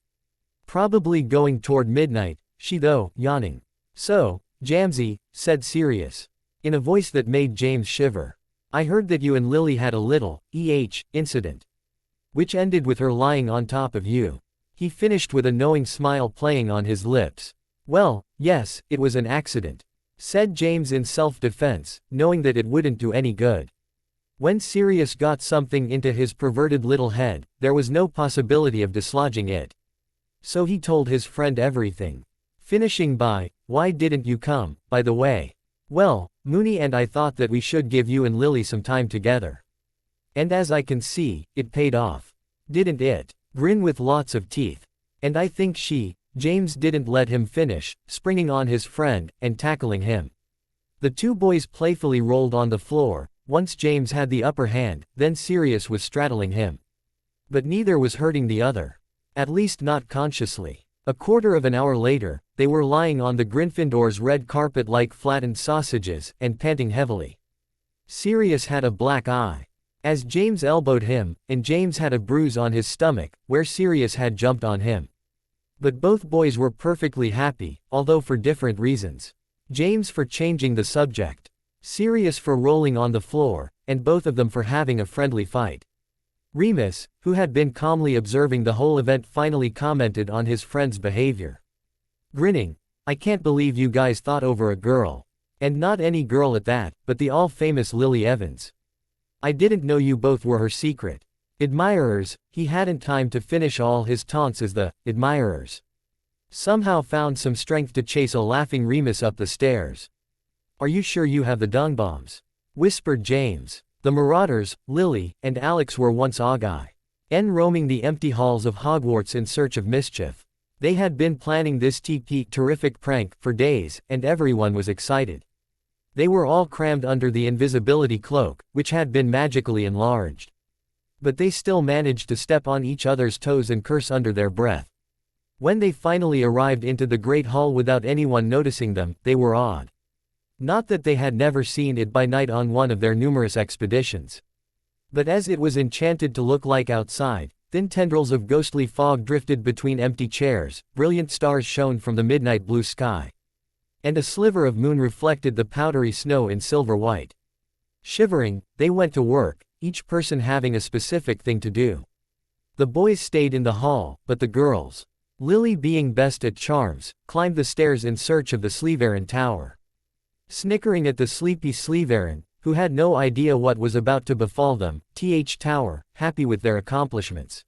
Probably going toward midnight, she though, yawning. So, Jamsy, said Sirius. In a voice that made James shiver. I heard that you and Lily had a little, incident. Which ended with her lying on top of you. He finished with a knowing smile playing on his lips. Well, yes, it was an accident. Said James in self-defense, knowing that it wouldn't do any good. When Sirius got something into his perverted little head, there was no possibility of dislodging it. So he told his friend everything. Finishing by, "Why didn't you come, by the way?" "Well, Mooney and I thought that we should give you and Lily some time together. And as I can see, it paid off. Didn't it?" Grin with lots of teeth. "And I think James didn't let him finish, springing on his friend, and tackling him." The two boys playfully rolled on the floor. Once James had the upper hand, then Sirius was straddling him. But neither was hurting the other. At least not consciously. A quarter of an hour later, they were lying on the Gryffindor's red carpet like flattened sausages, and panting heavily. Sirius had a black eye. As James elbowed him, and James had a bruise on his stomach, where Sirius had jumped on him. But both boys were perfectly happy, although for different reasons. James for changing the subject. Sirius for rolling on the floor, and both of them for having a friendly fight. Remus, who had been calmly observing the whole event, finally commented on his friend's behavior. Grinning, "I can't believe you guys thought over a girl. And not any girl at that, but the all-famous Lily Evans. I didn't know you both were her secret admirers." He hadn't time to finish all his taunts as the admirers somehow found some strength to chase a laughing Remus up the stairs. "Are you sure you have the dung bombs?" whispered James. The Marauders, Lily, and Alex were once roaming the empty halls of Hogwarts in search of mischief. They had been planning this terrific prank for days, and everyone was excited. They were all crammed under the invisibility cloak, which had been magically enlarged. But they still managed to step on each other's toes and curse under their breath. When they finally arrived into the Great Hall without anyone noticing them, they were awed. Not that they had never seen it by night on one of their numerous expeditions. But as it was enchanted to look like outside, thin tendrils of ghostly fog drifted between empty chairs, brilliant stars shone from the midnight blue sky. And a sliver of moon reflected the powdery snow in silver white. Shivering, they went to work, each person having a specific thing to do. The boys stayed in the hall, but the girls, Lily being best at charms, climbed the stairs in search of the Slytherin Tower. Snickering at the sleepy Slytherin, who had no idea what was about to befall them, Tower, happy with their accomplishments.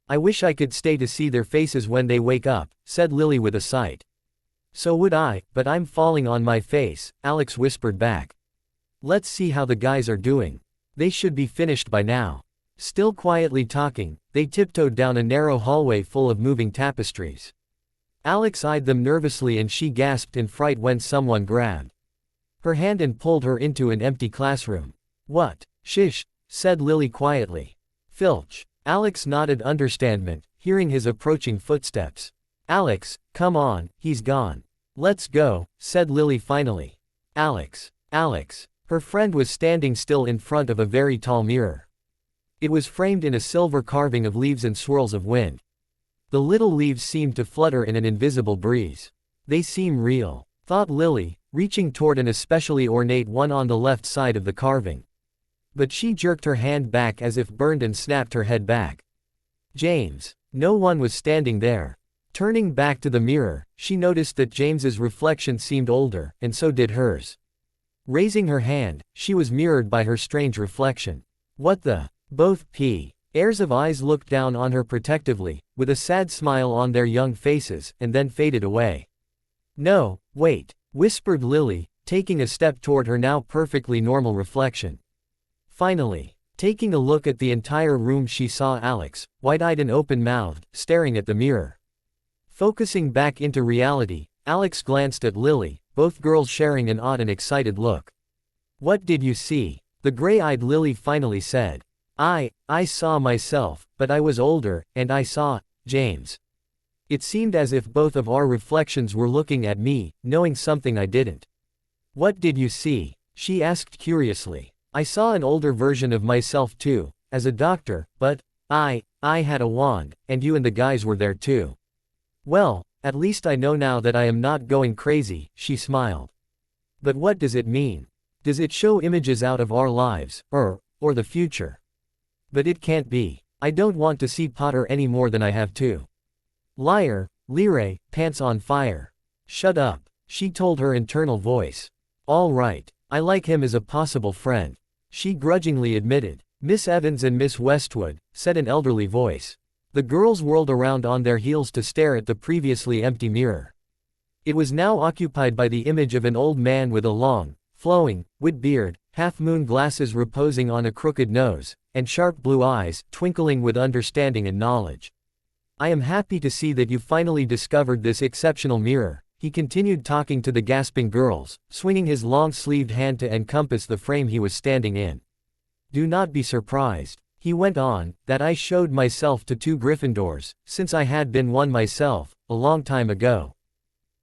"I wish I could stay to see their faces when they wake up," said Lily with a sigh. "So would I, but I'm falling on my face," Alex whispered back. "Let's see how the guys are doing. They should be finished by now." Still quietly talking, they tiptoed down a narrow hallway full of moving tapestries. Alex eyed them nervously and she gasped in fright when someone grabbed her hand and pulled her into an empty classroom. "What?" "Shish," said Lily quietly. "Filch." Alex nodded understanding, hearing his approaching footsteps. "Alex, come on, he's gone." "Let's go," said Lily finally. "Alex." Her friend was standing still in front of a very tall mirror. It was framed in a silver carving of leaves and swirls of wind. The little leaves seemed to flutter in an invisible breeze. "They seem real," thought Lily, reaching toward an especially ornate one on the left side of the carving. But she jerked her hand back as if burned and snapped her head back. James. No one was standing there. Turning back to the mirror, she noticed that James's reflection seemed older, and so did hers. Raising her hand, she was mirrored by her strange reflection. "What the?" Both pairs of eyes looked down on her protectively, with a sad smile on their young faces, and then faded away. "No, wait," whispered Lily, taking a step toward her now perfectly normal reflection. Finally, taking a look at the entire room, she saw Alex, wide-eyed and open-mouthed, staring at the mirror. Focusing back into reality, Alex glanced at Lily, both girls sharing an odd and excited look. "What did you see?" the gray-eyed Lily finally said. I saw myself, but I was older, and I saw James. It seemed as if both of our reflections were looking at me, knowing something I didn't." "What did you see?" she asked curiously. "I saw an older version of myself too, as a doctor, but I had a wand, and you and the guys were there too." "Well, at least I know now that I am not going crazy," she smiled. "But what does it mean? Does it show images out of our lives, or the future? But it can't be. I don't want to see Potter any more than I have to." "Liar, Lyrae, pants on fire." "Shut up," she told her internal voice. "All right, I like him as a possible friend. she grudgingly admitted. Miss Evans and Miss Westwood, said an elderly voice. The girls whirled around on their heels to stare at the previously empty mirror. It was now occupied by the image of an old man with a long, flowing, wet beard, half-moon glasses reposing on a crooked nose, and sharp blue eyes, twinkling with understanding and knowledge. I am happy to see that you finally discovered this exceptional mirror, he continued, talking to the gasping girls, swinging his long-sleeved hand to encompass the frame he was standing in. Do not be surprised, he went on, that I showed myself to 2 Gryffindors, since I had been one myself, a long time ago.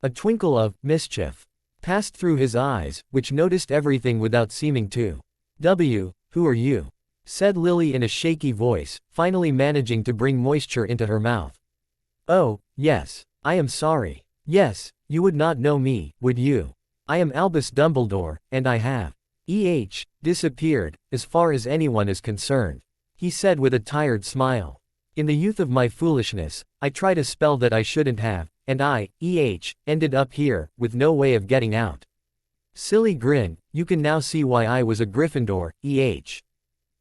A twinkle of mischief passed through his eyes, which noticed everything without seeming to. Who are you? Said Lily in a shaky voice, finally managing to bring moisture into her mouth. Oh, yes, I am sorry. Yes, you would not know me, would you? I am Albus Dumbledore, and I have disappeared, as far as anyone is concerned, he said with a tired smile. In the youth of my foolishness, I tried a spell that I shouldn't have, and I ended up here, with no way of getting out. Silly grin, you can now see why I was a Gryffindor,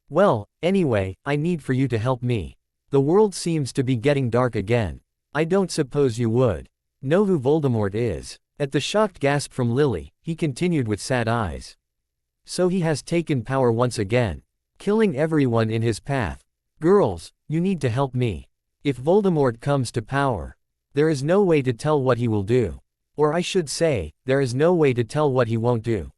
Well, anyway, I need for you to help me. The world seems to be getting dark again. I don't suppose you would know who Voldemort is. At the shocked gasp from Lily, he continued with sad eyes. So he has taken power once again, killing everyone in his path. Girls, you need to help me. If Voldemort comes to power, there is no way to tell what he will do. Or I should say, there is no way to tell what he won't do.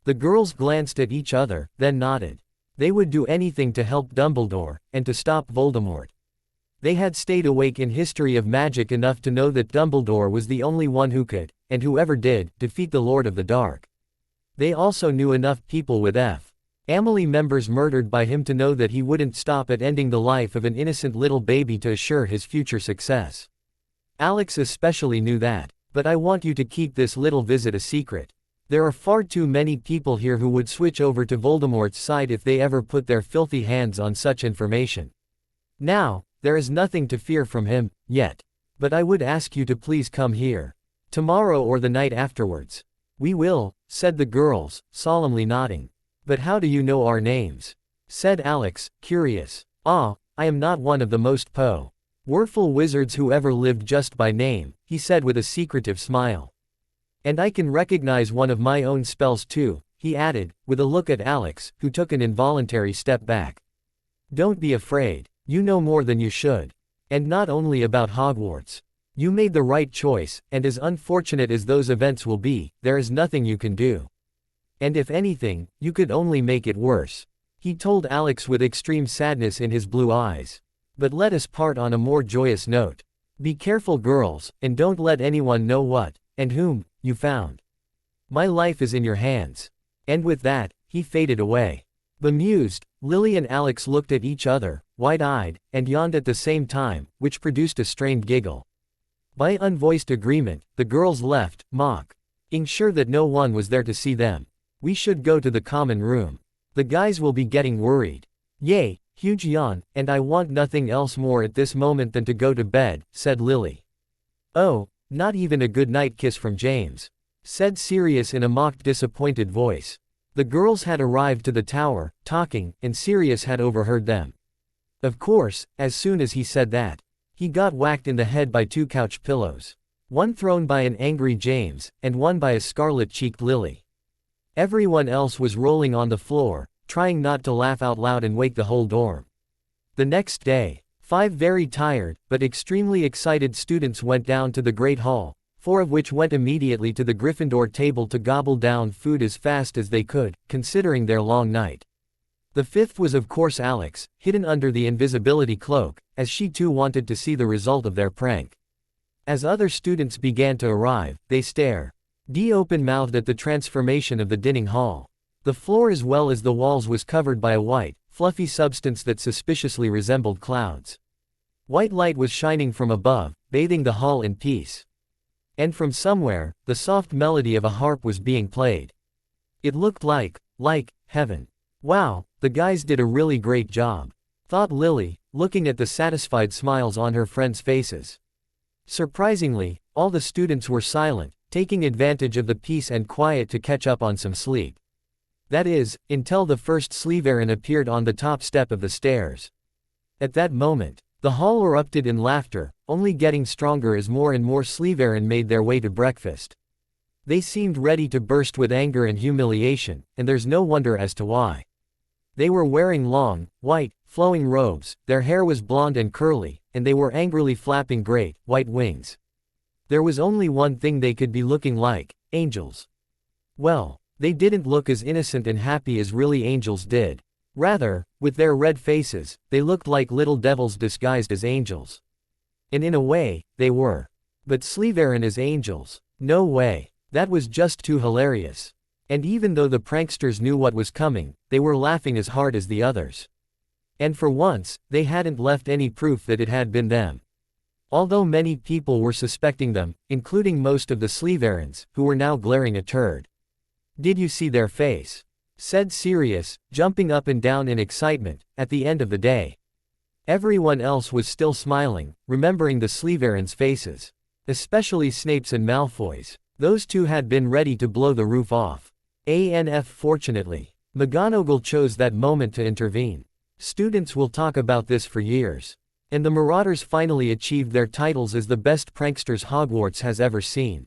The girls glanced at each other, then nodded. They would do anything to help Dumbledore, and to stop Voldemort. They had stayed awake in history of magic enough to know that Dumbledore was the only one who could, and whoever did, defeat the Lord of the Dark. They also knew enough people with family members murdered by him to know that he wouldn't stop at ending the life of an innocent little baby to assure his future success. Alex especially knew that. But I want you to keep this little visit a secret. There are far too many people here who would switch over to Voldemort's side if they ever put their filthy hands on such information. Now, there is nothing to fear from him, yet. But I would ask you to please come here. Tomorrow or the night afterwards. We will, said the girls, solemnly nodding. But how do you know our names? Said Alex, curious. I am not one of the most powerful wizards who ever lived just by name, he said with a secretive smile. And I can recognize one of my own spells too, he added, with a look at Alex, who took an involuntary step back. Don't be afraid, you know more than you should. And not only about Hogwarts. You made the right choice, and as unfortunate as those events will be, there is nothing you can do. And if anything, you could only make it worse. He told Alex with extreme sadness in his blue eyes. But let us part on a more joyous note. Be careful, girls, and don't let anyone know what, and whom, you found. My life is in your hands. And with that, he faded away. Bemused, Lily and Alex looked at each other, wide-eyed, and yawned at the same time, which produced a strained giggle. By unvoiced agreement, the girls left, mocking sure that no one was there to see them. We should go to the common room. The guys will be getting worried. Yay, huge yawn, and I want nothing else more at this moment than to go to bed, said Lily. Oh, not even a good night kiss from James, said Sirius in a mock disappointed voice. The girls had arrived to the tower, talking, and Sirius had overheard them. Of course, as soon as he said that, he got whacked in the head by 2 couch pillows. One thrown by an angry James, and one by a scarlet-cheeked Lily. Everyone else was rolling on the floor, trying not to laugh out loud and wake the whole dorm. The next day, 5 very tired, but extremely excited students went down to the Great Hall, 4 of which went immediately to the Gryffindor table to gobble down food as fast as they could, considering their long night. The 5th was of course Alex, hidden under the invisibility cloak, as she too wanted to see the result of their prank. As other students began to arrive, they stared open-mouthed at the transformation of the dinning hall. The floor as well as the walls was covered by a white, fluffy substance that suspiciously resembled clouds. White light was shining from above, bathing the hall in peace. And from somewhere, the soft melody of a harp was being played. It looked like heaven. Wow, the guys did a really great job, thought Lily, looking at the satisfied smiles on her friends' faces. Surprisingly, all the students were silent, taking advantage of the peace and quiet to catch up on some sleep. That is, until the first Slytherin appeared on the top step of the stairs. At that moment, the hall erupted in laughter, only getting stronger as more and more Slytherin made their way to breakfast. They seemed ready to burst with anger and humiliation, and there's no wonder as to why. They were wearing long, white, flowing robes, their hair was blonde and curly, and they were angrily flapping great, white wings. There was only one thing they could be looking like: angels. Well, they didn't look as innocent and happy as really angels did. Rather, with their red faces, they looked like little devils disguised as angels. And in a way, they were. But Slytherin as angels? No way. That was just too hilarious. And even though the pranksters knew what was coming, they were laughing as hard as the others. And for once, they hadn't left any proof that it had been them. Although many people were suspecting them, including most of the Slytherins, who were now glaring at Turd. "Did you see their face?" said Sirius, jumping up and down in excitement, at the end of the day. Everyone else was still smiling, remembering the Slytherins' faces. Especially Snape's and Malfoy's. Those two had been ready to blow the roof off. Fortunately, McGonagall chose that moment to intervene. Students will talk about this for years. And the Marauders finally achieved their titles as the best pranksters Hogwarts has ever seen.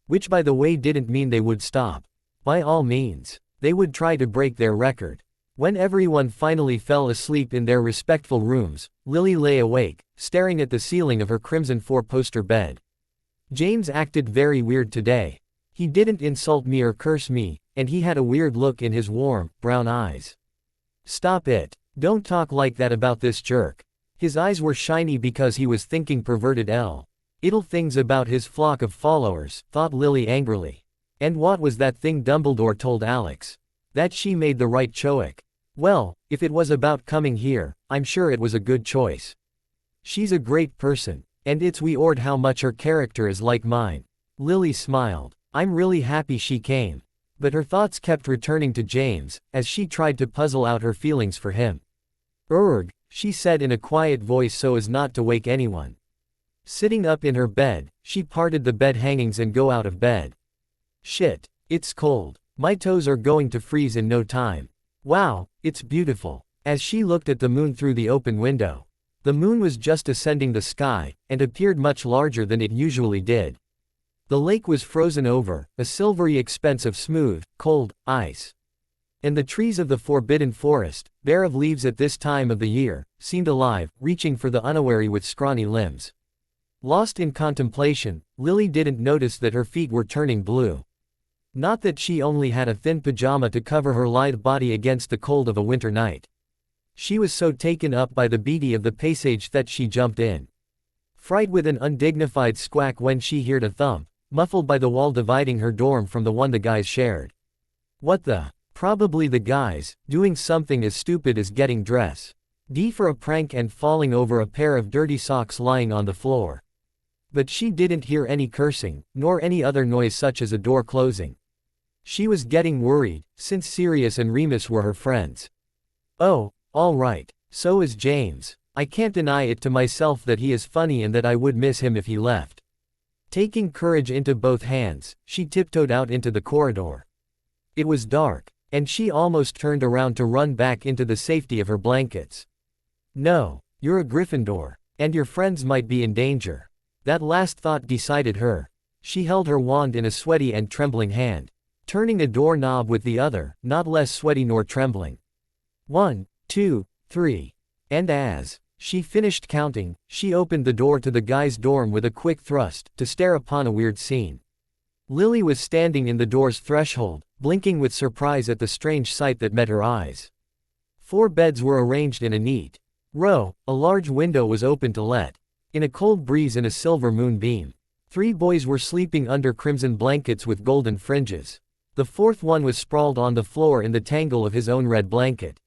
Which by the way didn't mean they would stop. By all means, they would try to break their record. When everyone finally fell asleep in their respectful rooms, Lily lay awake, staring at the ceiling of her Crimson four-poster bed. James acted very weird today. He didn't insult me or curse me, and he had a weird look in his warm, brown eyes. Stop it. Don't talk like that about this jerk. His eyes were shiny because he was thinking perverted little things about his flock of followers, thought Lily angrily. And what was that thing Dumbledore told Alex? That she made the right choice. Well, if it was about coming here, I'm sure it was a good choice. She's a great person, and it's weird how much her character is like mine. Lily smiled. I'm really happy she came. But her thoughts kept returning to James, as she tried to puzzle out her feelings for him. Urgh, she said in a quiet voice so as not to wake anyone. Sitting up in her bed, she parted the bed hangings and go out of bed. Shit, it's cold. My toes are going to freeze in no time. Wow, it's beautiful. As she looked at the moon through the open window. The moon was just ascending the sky, and appeared much larger than it usually did. The lake was frozen over, a silvery expanse of smooth, cold, ice. And the trees of the forbidden forest, bare of leaves at this time of the year, seemed alive, reaching for the unawary with scrawny limbs. Lost in contemplation, Lily didn't notice that her feet were turning blue. Not that she only had a thin pajama to cover her lithe body against the cold of a winter night. She was so taken up by the beauty of the passage that she jumped in. Fright with an undignified squawk when she heard a thump, muffled by the wall dividing her dorm from the one the guys shared. What the? Probably the guys, doing something as stupid as getting dressed. For a prank and falling over a pair of dirty socks lying on the floor. But she didn't hear any cursing, nor any other noise such as a door closing. She was getting worried, since Sirius and Remus were her friends. Oh, all right, so is James. I can't deny it to myself that he is funny and that I would miss him if he left. Taking courage into both hands, she tiptoed out into the corridor. It was dark, and she almost turned around to run back into the safety of her blankets. No, you're a Gryffindor, and your friends might be in danger. That last thought decided her. She held her wand in a sweaty and trembling hand, turning a doorknob with the other, not less sweaty nor trembling. 1, 2, 3. And as she finished counting, she opened the door to the guy's dorm with a quick thrust, to stare upon a weird scene. Lily was standing in the door's threshold, blinking with surprise at the strange sight that met her eyes. 4 beds were arranged in a neat row, a large window was open to let in a cold breeze and a silver moonbeam. 3 boys were sleeping under crimson blankets with golden fringes. The 4th one was sprawled on the floor in the tangle of his own red blanket.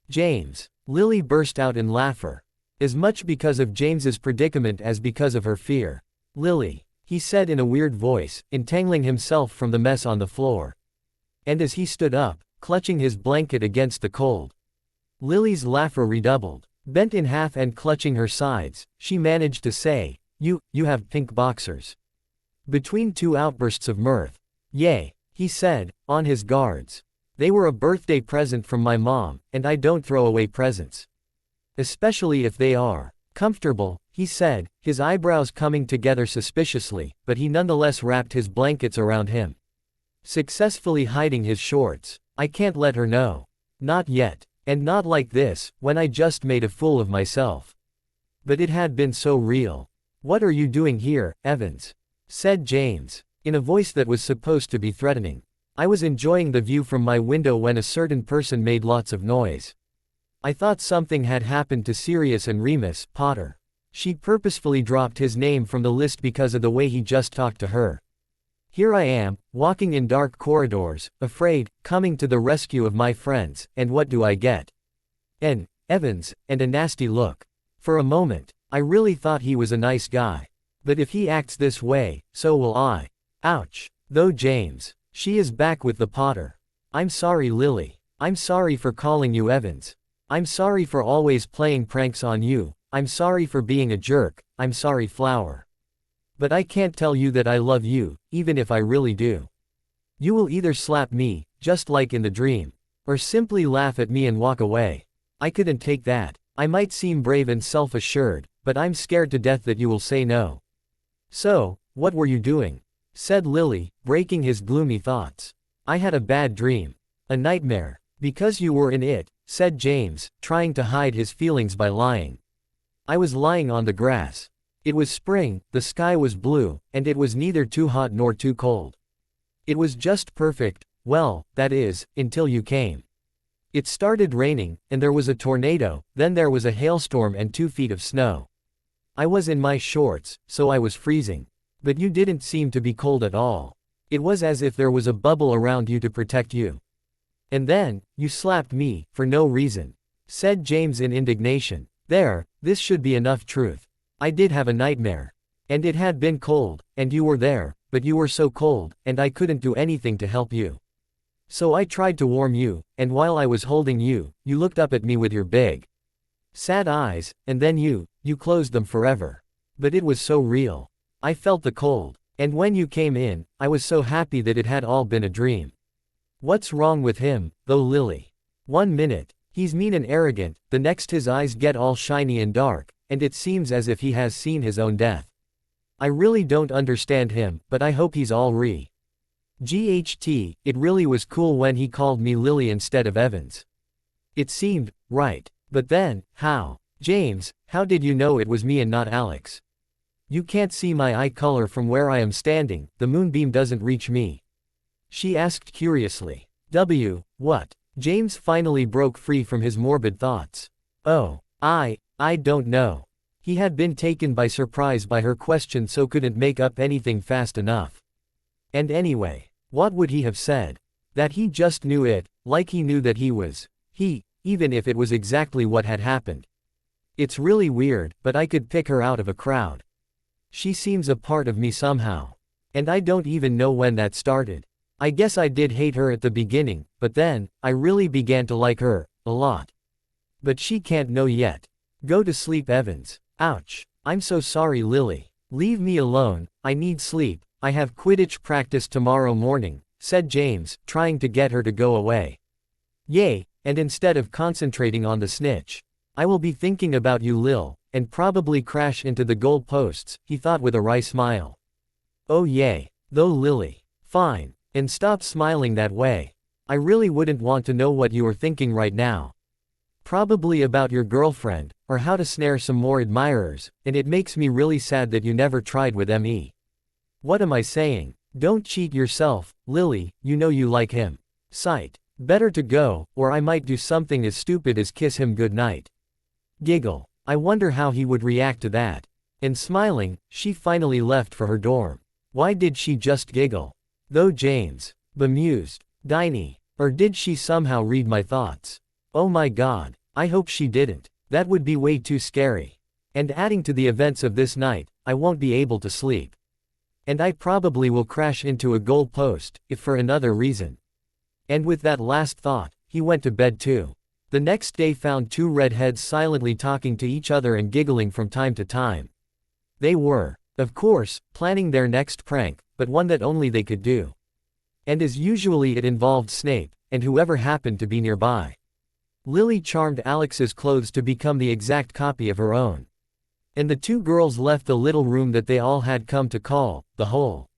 James. Lily burst out in laughter. As much because of James's predicament as because of her fear. Lily, he said in a weird voice, entangling himself from the mess on the floor. And as he stood up, clutching his blanket against the cold. Lily's laughter redoubled. Bent in half and clutching her sides, she managed to say, You have pink boxers. Between 2 outbursts of mirth. Yay, he said, on his guards. They were a birthday present from my mom, and I don't throw away presents. Especially if they are comfortable, he said, his eyebrows coming together suspiciously, but he nonetheless wrapped his blankets around him, successfully hiding his shorts. I can't let her know. Not yet. And not like this, when I just made a fool of myself. But it had been so real. What are you doing here, Evans? Said James, in a voice that was supposed to be threatening. I was enjoying the view from my window when a certain person made lots of noise. I thought something had happened to Sirius and Remus Potter. She purposefully dropped his name from the list because of the way he just talked to her. Here I am, walking in dark corridors, afraid, coming to the rescue of my friends, and what do I get? Evans, and a nasty look. For a moment, I really thought he was a nice guy. But if he acts this way, so will I. Ouch. Though James. She is back with the Potter. I'm sorry, Lily. I'm sorry for calling you Evans. I'm sorry for always playing pranks on you. I'm sorry for being a jerk. I'm sorry, Flower. But I can't tell you that I love you, even if I really do. You will either slap me, just like in the dream, or simply laugh at me and walk away. I couldn't take that. I might seem brave and self-assured, but I'm scared to death that you will say no. So, what were you doing? Said Lily, breaking his gloomy thoughts. I had a bad dream. A nightmare. Because you were in it, said James, trying to hide his feelings by lying. I was lying on the grass. It was spring, the sky was blue, and it was neither too hot nor too cold. It was just perfect, well, that is, until you came. It started raining, and there was a tornado, then there was a hailstorm and 2 feet of snow. I was in my shorts, so I was freezing. But you didn't seem to be cold at all. It was as if there was a bubble around you to protect you. And then, you slapped me, for no reason. Said James in indignation. There, this should be enough truth. I did have a nightmare. And it had been cold, and you were there, but you were so cold, and I couldn't do anything to help you. So I tried to warm you, and while I was holding you, you looked up at me with your big, sad eyes, and then you closed them forever. But it was so real. I felt the cold. And when you came in, I was so happy that it had all been a dream. What's wrong with him, though, Lily? 1 minute, he's mean and arrogant, the next his eyes get all shiny and dark, and it seems as if he has seen his own death. I really don't understand him, but I hope he's all GHT, it really was cool when he called me Lily instead of Evans. It seemed right. But then, how? James, how did you know it was me and not Alex? You can't see my eye color from where I am standing, the moonbeam doesn't reach me. She asked curiously. What? James finally broke free from his morbid thoughts. Oh, I don't know. He had been taken by surprise by her question, so couldn't make up anything fast enough. And anyway, what would he have said? That he just knew it, like he knew that he was he, even if it was exactly what had happened. It's really weird, but I could pick her out of a crowd. She seems a part of me somehow. And I don't even know when that started. I guess I did hate her at the beginning, but then, I really began to like her, a lot. But she can't know yet. Go to sleep, Evans. Ouch. I'm so sorry, Lily. Leave me alone, I need sleep, I have Quidditch practice tomorrow morning, said James, trying to get her to go away. Yay, and instead of concentrating on the snitch, I will be thinking about you, Lil, and probably crash into the goal posts, he thought with a wry smile. Oh yay. Though, Lily. Fine. And stop smiling that way. I really wouldn't want to know what you are thinking right now. Probably about your girlfriend, or how to snare some more admirers, and it makes me really sad that you never tried with me. What am I saying? Don't cheat yourself, Lily, you know you like him. Sight. Better to go, or I might do something as stupid as kiss him goodnight. Giggle. I wonder how he would react to that. And smiling, she finally left for her dorm. Why did she just giggle? Though James. Bemused. Diney. Or did she somehow read my thoughts? Oh my god. I hope she didn't. That would be way too scary. And adding to the events of this night, I won't be able to sleep. And I probably will crash into a goal post, if for another reason. And with that last thought, he went to bed too. The next day found 2 redheads silently talking to each other and giggling from time to time. They were, of course, planning their next prank, but one that only they could do. And as usually it involved Snape, and whoever happened to be nearby. Lily charmed Alex's clothes to become the exact copy of her own. And the two girls left the little room that they all had come to call the hole.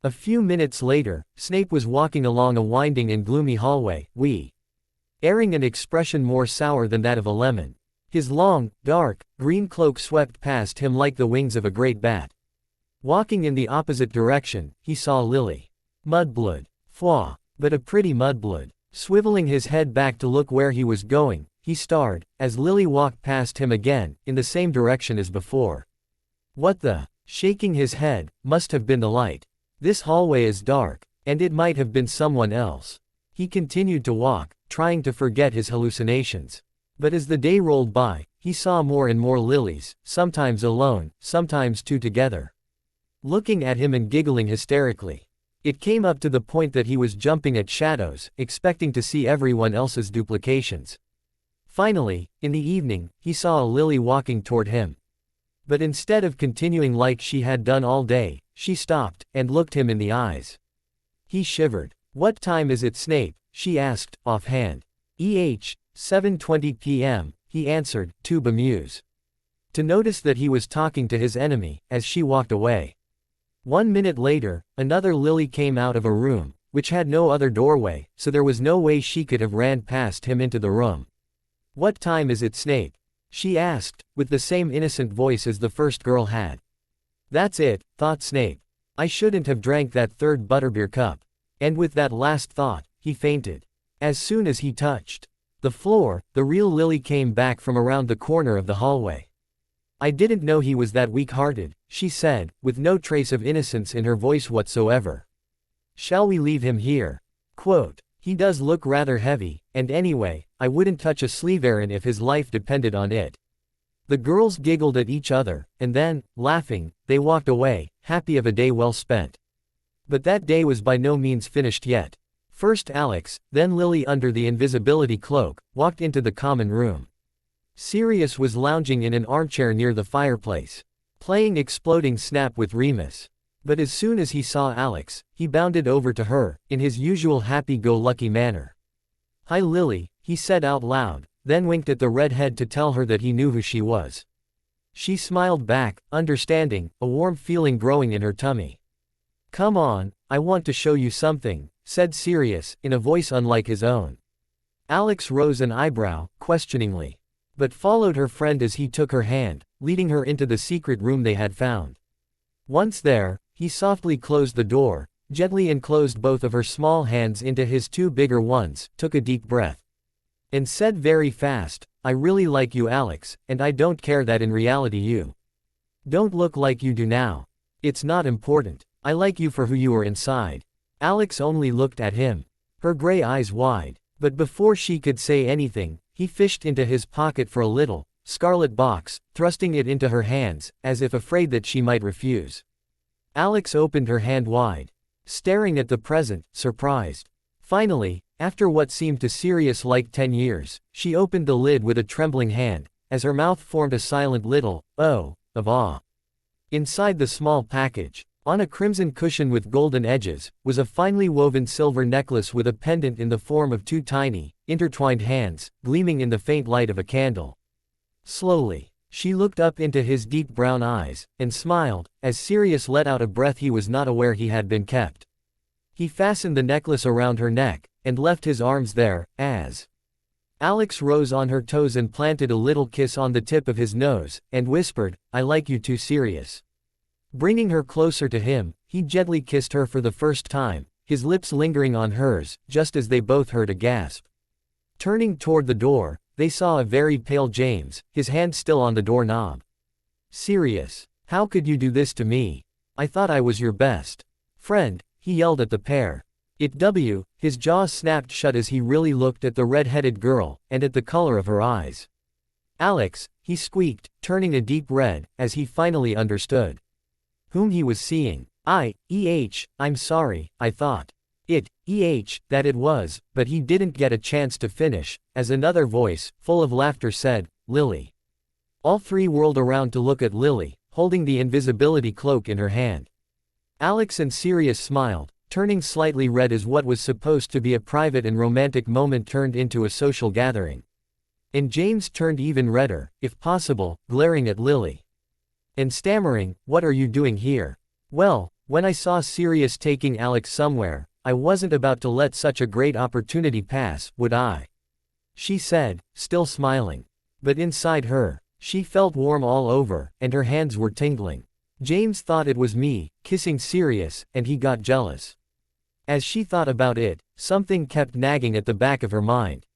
A few minutes later, Snape was walking along a winding and gloomy hallway, wearing an expression more sour than that of a lemon. His long, dark, green cloak swept past him like the wings of a great bat. Walking in the opposite direction, he saw Lily. Mudblood. Fwa. But a pretty mudblood. Swiveling his head back to look where he was going, he stared, as Lily walked past him again, in the same direction as before. What the? Shaking his head, must have been the light. This hallway is dark, and it might have been someone else. He continued to walk, trying to forget his hallucinations. But as the day rolled by, he saw more and more lilies, sometimes alone, sometimes two together, looking at him and giggling hysterically. It came up to the point that he was jumping at shadows, expecting to see everyone else's duplications. Finally, in the evening, he saw a lily walking toward him. But instead of continuing like she had done all day, she stopped, and looked him in the eyes. He shivered. "What time is it, Snape?" she asked, offhand. 7:20 p.m., he answered, too bemused to notice that he was talking to his enemy, as she walked away. 1 minute later, another lily came out of a room, which had no other doorway, so there was no way she could have ran past him into the room. "What time is it, Snape?" she asked, with the same innocent voice as the first girl had. "That's it," thought Snape. "I shouldn't have drank that third butterbeer cup." And with that last thought, he fainted. As soon as he touched the floor, the real Lily came back from around the corner of the hallway. "I didn't know he was that weak-hearted," she said, with no trace of innocence in her voice whatsoever. "Shall we leave him here? He does look rather heavy, and anyway, I wouldn't touch a Slytherin if his life depended on it." The girls giggled at each other, and then, laughing, they walked away, happy of a day well spent. But that day was by no means finished yet. First Alex, then Lily under the invisibility cloak, walked into the common room. Sirius was lounging in an armchair near the fireplace, playing Exploding Snap with Remus. But as soon as he saw Alex, he bounded over to her, in his usual happy-go-lucky manner. "Hi Lily," he said out loud, then winked at the redhead to tell her that he knew who she was. She smiled back, understanding, a warm feeling growing in her tummy. "Come on, I want to show you something," said Sirius, in a voice unlike his own. Alex rose an eyebrow, questioningly, but followed her friend as he took her hand, leading her into the secret room they had found. Once there, he softly closed the door, gently enclosed both of her small hands into his two bigger ones, took a deep breath, and said very fast, "I really like you, Alex, and I don't care that in reality you don't look like you do now. It's not important. I like you for who you are inside." Alex only looked at him, her gray eyes wide, but before she could say anything, he fished into his pocket for a little, scarlet box, thrusting it into her hands, as if afraid that she might refuse. Alex opened her hand wide, staring at the present, surprised. Finally, after what seemed to Sirius like 10 years, she opened the lid with a trembling hand, as her mouth formed a silent little "oh" of awe. Inside the small package, on a crimson cushion with golden edges, was a finely woven silver necklace with a pendant in the form of two tiny, intertwined hands, gleaming in the faint light of a candle. Slowly, she looked up into his deep brown eyes, and smiled, as Sirius let out a breath he was not aware he had been kept. He fastened the necklace around her neck, and left his arms there, as Alex rose on her toes and planted a little kiss on the tip of his nose, and whispered, "I like you too, Sirius." Bringing her closer to him, he gently kissed her for the first time, his lips lingering on hers, just as they both heard a gasp. Turning toward the door, they saw a very pale James, his hand still on the doorknob. "Sirius, how could you do this to me? I thought I was your best friend," he yelled at the pair. His jaws snapped shut as he really looked at the red-headed girl, and at the color of her eyes. "Alex," he squeaked, turning a deep red, as he finally understood whom he was seeing. I'm sorry, I thought that it was," but he didn't get a chance to finish, as another voice, full of laughter said, "Lily." All three whirled around to look at Lily, holding the invisibility cloak in her hand. Alex and Sirius smiled, turning slightly red as what was supposed to be a private and romantic moment turned into a social gathering. And James turned even redder, if possible, glaring at Lily. And stammering, "What are you doing here?" "Well, when I saw Sirius taking Alex somewhere, I wasn't about to let such a great opportunity pass, would I?" she said, still smiling. But inside her, she felt warm all over, and her hands were tingling. James thought it was me, kissing Sirius, and he got jealous. As she thought about it, something kept nagging at the back of her mind.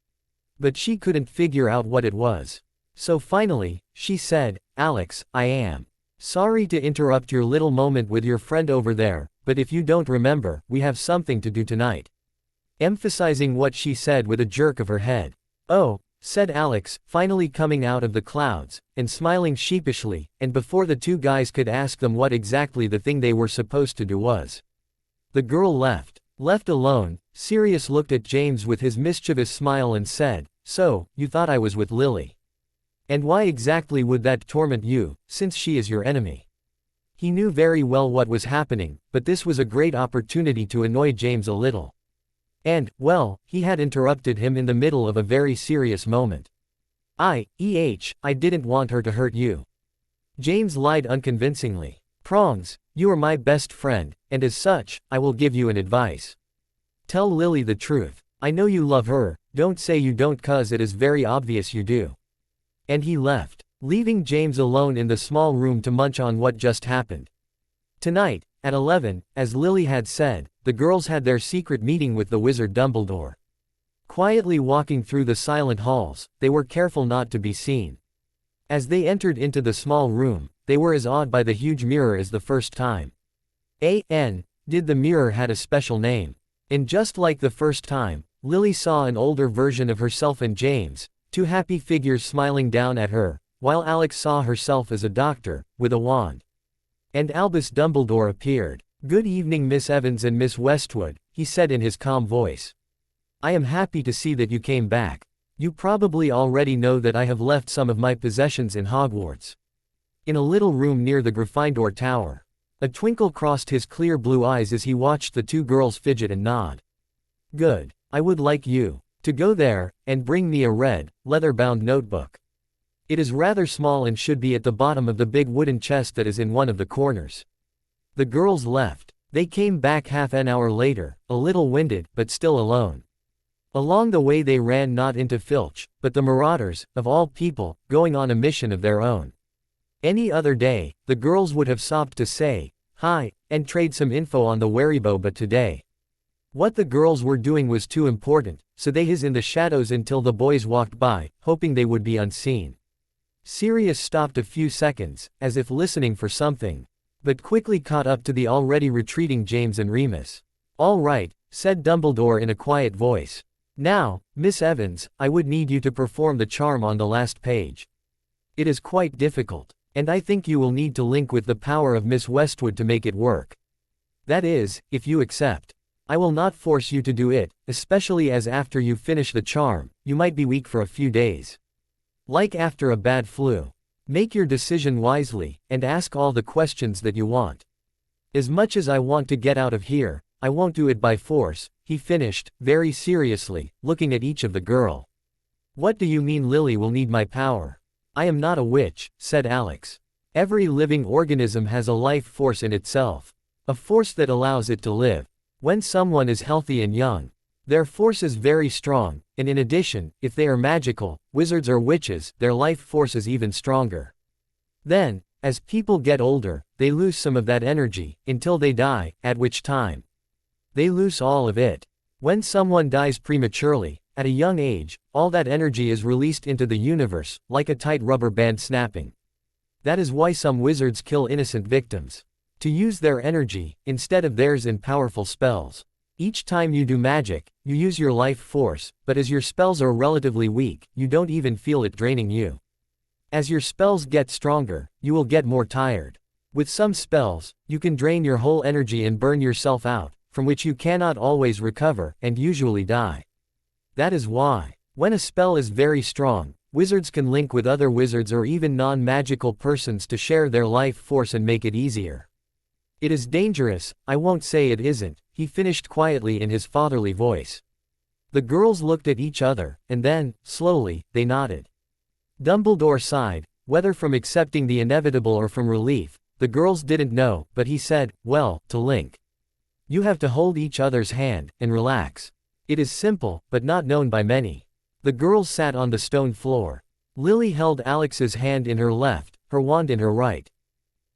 But she couldn't figure out what it was. So finally, she said, "Alex, I am sorry to interrupt your little moment with your friend over there, but if you don't remember, we have something to do tonight." Emphasizing what she said with a jerk of her head. "Oh," said Alex, finally coming out of the clouds, and smiling sheepishly, and before the two guys could ask them what exactly the thing they were supposed to do was. The girl left. Left alone, Sirius looked at James with his mischievous smile and said, "So, you thought I was with Lily. And why exactly would that torment you, since she is your enemy?" He knew very well what was happening, but this was a great opportunity to annoy James a little. And, well, he had interrupted him in the middle of a very serious moment. I didn't want her to hurt you." James lied unconvincingly. "Prongs, you are my best friend, and as such, I will give you an advice. Tell Lily the truth. I know you love her, don't say you don't, 'cause it is very obvious you do." And he left, leaving James alone in the small room to munch on what just happened. Tonight, at 11, as Lily had said, the girls had their secret meeting with the wizard Dumbledore. Quietly walking through the silent halls, they were careful not to be seen. As they entered into the small room, they were as awed by the huge mirror as the first time. Did the mirror had a special name. And just like the first time, Lily saw an older version of herself and James, two happy figures smiling down at her, while Alex saw herself as a doctor, with a wand. And Albus Dumbledore appeared. "Good evening, Miss Evans and Miss Westwood," he said in his calm voice. "I am happy to see that you came back. You probably already know that I have left some of my possessions in Hogwarts. In a little room near the Gryffindor Tower." A twinkle crossed his clear blue eyes as he watched the two girls fidget and nod. "Good. I would like you to go there, and bring me a red, leather-bound notebook. It is rather small and should be at the bottom of the big wooden chest that is in one of the corners." The girls left. They came back half an hour later, a little winded, but still alone. Along the way they ran not into Filch, but the Marauders, of all people, going on a mission of their own. Any other day, the girls would have stopped to say hi, and trade some info on the Weribo, but today, what the girls were doing was too important, so they hid in the shadows until the boys walked by, hoping they would be unseen. Sirius stopped a few seconds, as if listening for something, but quickly caught up to the already retreating James and Remus. "All right," said Dumbledore in a quiet voice. "Now, Miss Evans, I would need you to perform the charm on the last page. It is quite difficult, and I think you will need to link with the power of Miss Westwood to make it work. That is, if you accept. I will not force you to do it, especially as after you finish the charm, you might be weak for a few days. Like after a bad flu. Make your decision wisely, and ask all the questions that you want. As much as I want to get out of here, I won't do it by force," he finished, very seriously, looking at each of the girl. "What do you mean Lily will need my power?" "I am not a witch," said Alex. "Every living organism has a life force in itself. A force that allows it to live. When someone is healthy and young, their force is very strong, and in addition, if they are magical, wizards or witches, their life force is even stronger. Then, as people get older, they lose some of that energy, until they die, at which time they lose all of it. When someone dies prematurely, at a young age, all that energy is released into the universe, like a tight rubber band snapping. That is why some wizards kill innocent victims. To use their energy, instead of theirs in powerful spells. Each time you do magic, you use your life force, but as your spells are relatively weak, you don't even feel it draining you. As your spells get stronger, you will get more tired. With some spells, you can drain your whole energy and burn yourself out, from which you cannot always recover, and usually die. That is why, when a spell is very strong, wizards can link with other wizards or even non-magical persons to share their life force and make it easier. It is dangerous, I won't say it isn't, he finished quietly in his fatherly voice. The girls looked at each other, and then, slowly, they nodded. Dumbledore sighed, whether from accepting the inevitable or from relief, the girls didn't know, but he said, well, to Link. You have to hold each other's hand, and relax. It is simple, but not known by many. The girls sat on the stone floor. Lily held Alex's hand in her left, her wand in her right,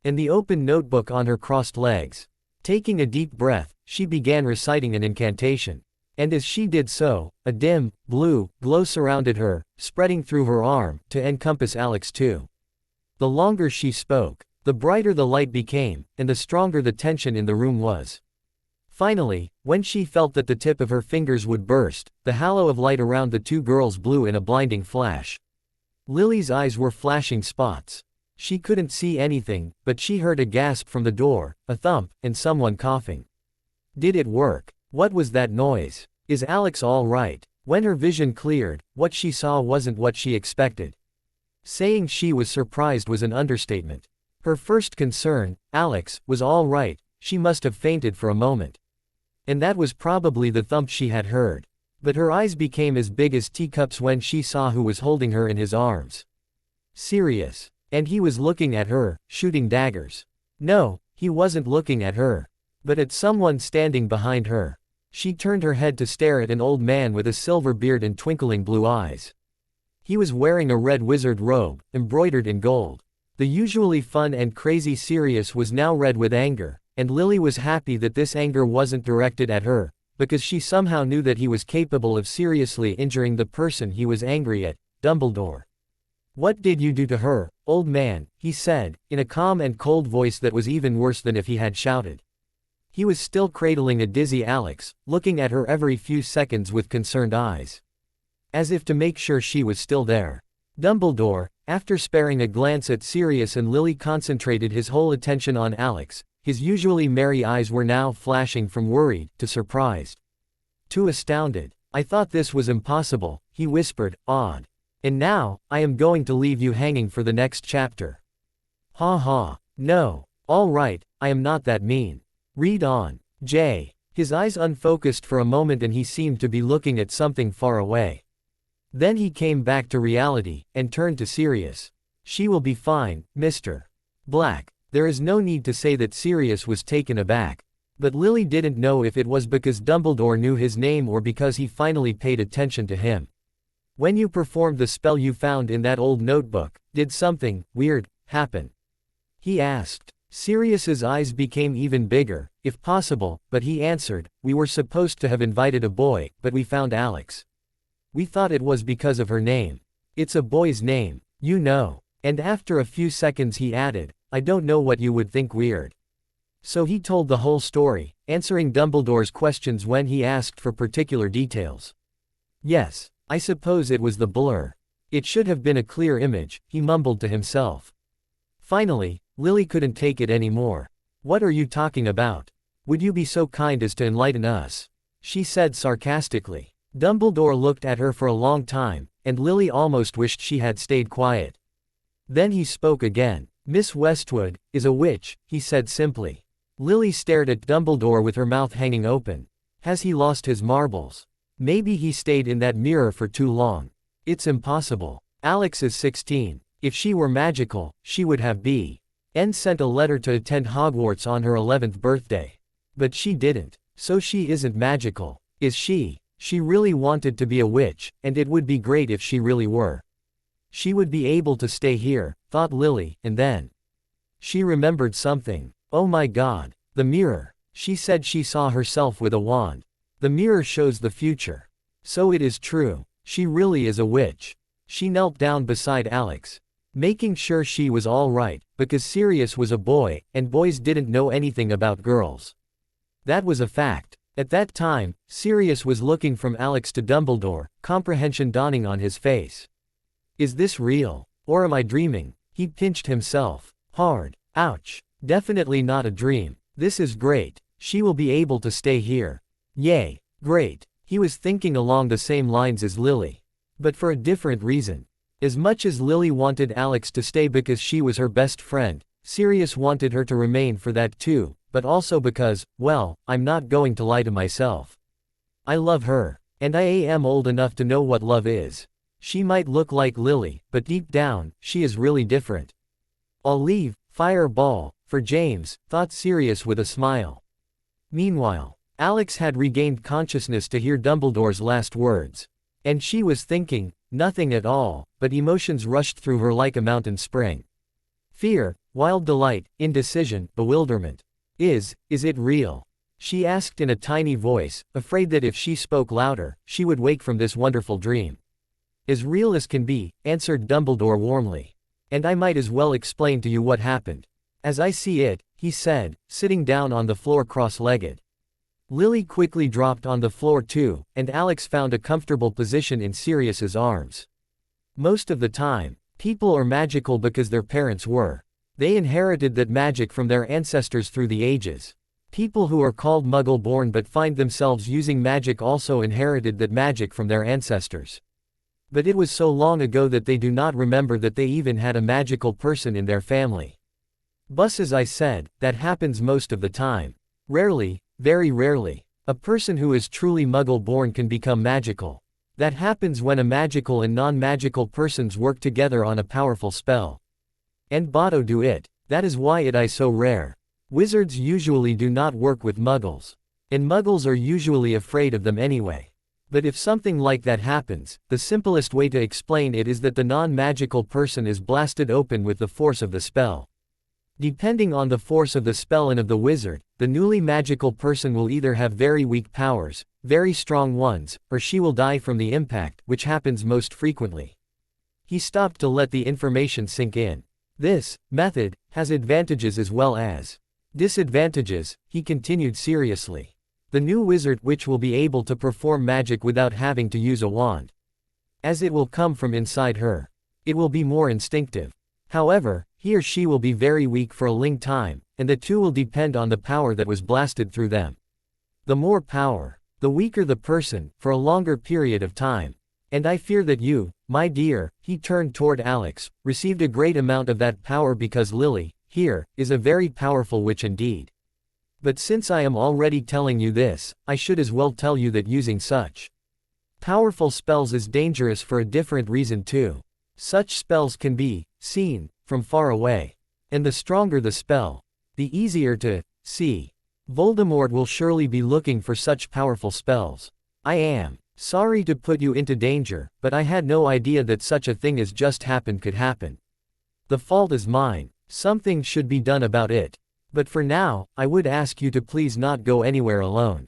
and the open notebook on her crossed legs. Taking a deep breath, she began reciting an incantation. And as she did so, a dim, blue, glow surrounded her, spreading through her arm, to encompass Alex too. The longer she spoke, the brighter the light became, and the stronger the tension in the room was. Finally, when she felt that the tip of her fingers would burst, the halo of light around the two girls blew in a blinding flash. Lily's eyes were flashing spots. She couldn't see anything, but she heard a gasp from the door, a thump, and someone coughing. Did it work? What was that noise? Is Alex all right? When her vision cleared, what she saw wasn't what she expected. Saying she was surprised was an understatement. Her first concern, Alex, was all right, she must have fainted for a moment. And that was probably the thump she had heard. But her eyes became as big as teacups when she saw who was holding her in his arms. Sirius. And he was looking at her, shooting daggers. No, he wasn't looking at her, but at someone standing behind her. She turned her head to stare at an old man with a silver beard and twinkling blue eyes. He was wearing a red wizard robe, embroidered in gold. The usually fun and crazy Sirius was now red with anger, and Lily was happy that this anger wasn't directed at her, because she somehow knew that he was capable of seriously injuring the person he was angry at, Dumbledore. What did you do to her, old man? He said, in a calm and cold voice that was even worse than if he had shouted. He was still cradling a dizzy Alex, looking at her every few seconds with concerned eyes, as if to make sure she was still there. Dumbledore, after sparing a glance at Sirius and Lily, concentrated his whole attention on Alex. His usually merry eyes were now flashing from worried to surprised to astounded. I thought this was impossible, he whispered, awed. And now, I am going to leave you hanging for the next chapter. Ha ha. No. All right, I am not that mean. Read on. J. His eyes unfocused for a moment and he seemed to be looking at something far away. Then he came back to reality, and turned to Sirius. She will be fine, Mr. Black. There is no need to say that Sirius was taken aback. But Lily didn't know if it was because Dumbledore knew his name or because he finally paid attention to him. When you performed the spell you found in that old notebook, did something weird happen? He asked. Sirius's eyes became even bigger, if possible, but he answered, we were supposed to have invited a boy, but we found Alex. We thought it was because of her name. It's a boy's name, you know. And after a few seconds he added, I don't know what you would think weird. So he told the whole story, answering Dumbledore's questions when he asked for particular details. Yes, I suppose it was the blur. It should have been a clear image, he mumbled to himself. Finally, Lily couldn't take it anymore. What are you talking about? Would you be so kind as to enlighten us? She said sarcastically. Dumbledore looked at her for a long time, and Lily almost wished she had stayed quiet. Then he spoke again. Miss Westwood is a witch, he said simply. Lily stared at Dumbledore with her mouth hanging open. Has he lost his marbles? Maybe he stayed in that mirror for too long. It's impossible. Alex is 16. If she were magical, she would have been sent a letter to attend Hogwarts on her 11th birthday. But she didn't. So she isn't magical, is she? She really wanted to be a witch, and it would be great if she really were. She would be able to stay here, thought Lily, and then she remembered something. Oh my God, the mirror. She said she saw herself with a wand. The mirror shows the future. So it is true. She really is a witch. She knelt down beside Alex, making sure she was all right, because Sirius was a boy, and boys didn't know anything about girls. That was a fact. At that time, Sirius was looking from Alex to Dumbledore, comprehension dawning on his face. Is this real? Or am I dreaming? He pinched himself hard. Ouch. Definitely not a dream. This is great. She will be able to stay here. Yay. Great. He was thinking along the same lines as Lily. But for a different reason. As much as Lily wanted Alex to stay because she was her best friend, Sirius wanted her to remain for that too, but also because, well, I'm not going to lie to myself. I love her. And I am old enough to know what love is. She might look like Lily, but deep down, she is really different. I'll leave, fireball, for James, thought Sirius with a smile. Meanwhile, Alex had regained consciousness to hear Dumbledore's last words. And she was thinking, nothing at all, but emotions rushed through her like a mountain spring. Fear, wild delight, indecision, bewilderment. Is it real? She asked in a tiny voice, afraid that if she spoke louder, she would wake from this wonderful dream. As real as can be, answered Dumbledore warmly. And I might as well explain to you what happened. As I see it, he said, sitting down on the floor cross-legged. Lily quickly dropped on the floor too, and Alex found a comfortable position in Sirius's arms. Most of the time, people are magical because their parents were. They inherited that magic from their ancestors through the ages. People who are called Muggle-born but find themselves using magic also inherited that magic from their ancestors. But it was so long ago that they do not remember that they even had a magical person in their family. But as I said, that happens most of the time. Rarely, very rarely, a person who is truly Muggle-born can become magical. That happens when a magical and non-magical persons work together on a powerful spell. And both do it. That is why it is so rare. Wizards usually do not work with Muggles. And Muggles are usually afraid of them anyway. But if something like that happens, the simplest way to explain it is that the non-magical person is blasted open with the force of the spell. Depending on the force of the spell and of the wizard, the newly magical person will either have very weak powers, very strong ones, or she will die from the impact, which happens most frequently. He stopped to let the information sink in. This method has advantages as well as disadvantages, he continued seriously. The new wizard witch will be able to perform magic without having to use a wand. As it will come from inside her. It will be more instinctive. However, he or she will be very weak for a long time, and the two will depend on the power that was blasted through them. The more power, the weaker the person, for a longer period of time. And I fear that you, my dear, he turned toward Alex, received a great amount of that power because Lily, here, is a very powerful witch indeed. But since I am already telling you this, I should as well tell you that using such powerful spells is dangerous for a different reason too. Such spells can be seen from far away. And the stronger the spell, the easier to see. Voldemort will surely be looking for such powerful spells. I am sorry to put you into danger, but I had no idea that such a thing as just happened could happen. The fault is mine. Something should be done about it. But for now, I would ask you to please not go anywhere alone.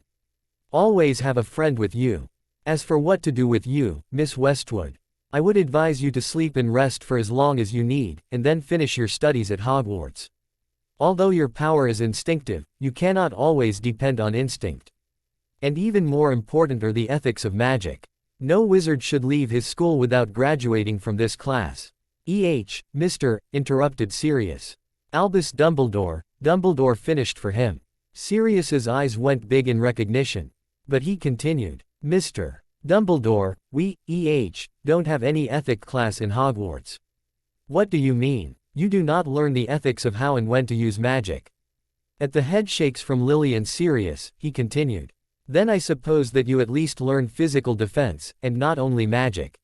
Always have a friend with you. As for what to do with you, Miss Westwood, I would advise you to sleep and rest for as long as you need, and then finish your studies at Hogwarts. Although your power is instinctive, you cannot always depend on instinct. And even more important are the ethics of magic. No wizard should leave his school without graduating from this class. Mr. interrupted Sirius. Albus Dumbledore, Dumbledore finished for him. Sirius's eyes went big in recognition. But he continued, Mr. Dumbledore, we, don't have any ethic class in Hogwarts. What do you mean? You do not learn the ethics of how and when to use magic. At the head shakes from Lily and Sirius, he continued. Then I suppose that you at least learn physical defense, and not only magic.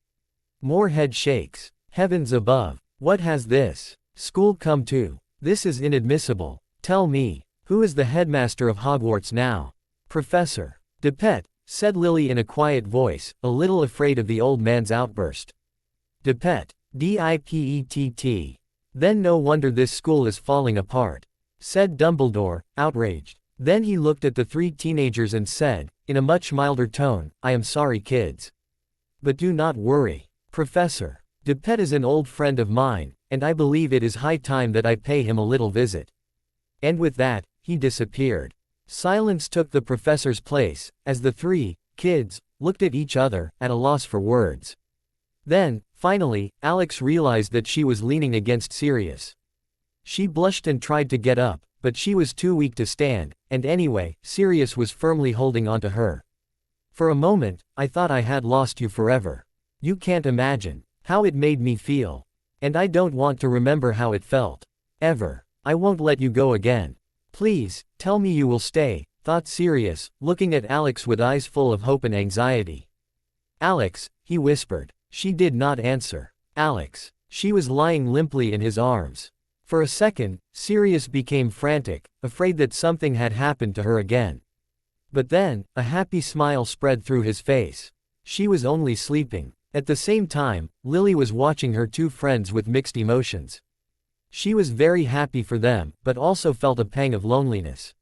More head shakes. Heavens above. What has this school come to? This is inadmissible. Tell me, who is the headmaster of Hogwarts now? Professor Depet, said Lily in a quiet voice, a little afraid of the old man's outburst. Depet, D-I-P-E-T-T. Then no wonder this school is falling apart, said Dumbledore, outraged. Then he looked at the three teenagers and said, in a much milder tone, I am sorry kids. But do not worry. Professor Depet is an old friend of mine, and I believe it is high time that I pay him a little visit. And with that, he disappeared. Silence took the professor's place, as the three kids looked at each other, at a loss for words. Then, finally, Alex realized that she was leaning against Sirius. She blushed and tried to get up, but she was too weak to stand, and anyway, Sirius was firmly holding onto her. For a moment, I thought I had lost you forever. You can't imagine how it made me feel. And I don't want to remember how it felt. Ever. I won't let you go again. Please, tell me you will stay, thought Sirius, looking at Alex with eyes full of hope and anxiety. Alex, he whispered. She did not answer. Alex. She was lying limply in his arms. For a second, Sirius became frantic, afraid that something had happened to her again. But then, a happy smile spread through his face. She was only sleeping. At the same time, Lily was watching her two friends with mixed emotions. She was very happy for them, but also felt a pang of loneliness.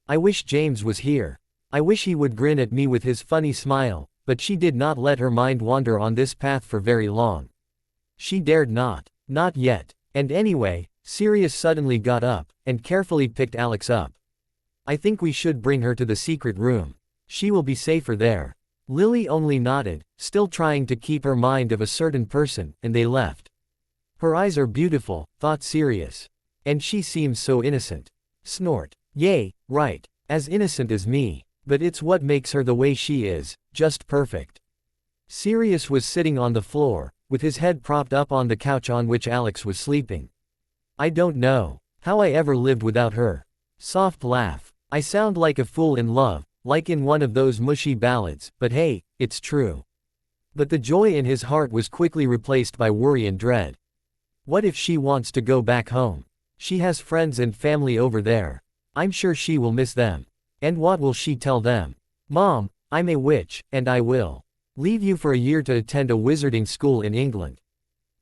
I wish James was here. I wish he would grin at me with his funny smile, but she did not let her mind wander on this path for very long. She dared not. Not yet. And anyway, Sirius suddenly got up, and carefully picked Alex up. I think we should bring her to the secret room. She will be safer there. Lily only nodded, still trying to keep her mind of a certain person, and they left. Her eyes are beautiful, thought Sirius. And she seems so innocent. Snort. Yay, right. As innocent as me. But it's what makes her the way she is, just perfect. Sirius was sitting on the floor, with his head propped up on the couch on which Alex was sleeping. I don't know how I ever lived without her. Soft laugh. I sound like a fool in love, like in one of those mushy ballads, but hey, it's true. But the joy in his heart was quickly replaced by worry and dread. What if she wants to go back home? She has friends and family over there. I'm sure she will miss them. And what will she tell them? Mom, I'm a witch, and I will leave you for a year to attend a wizarding school in England.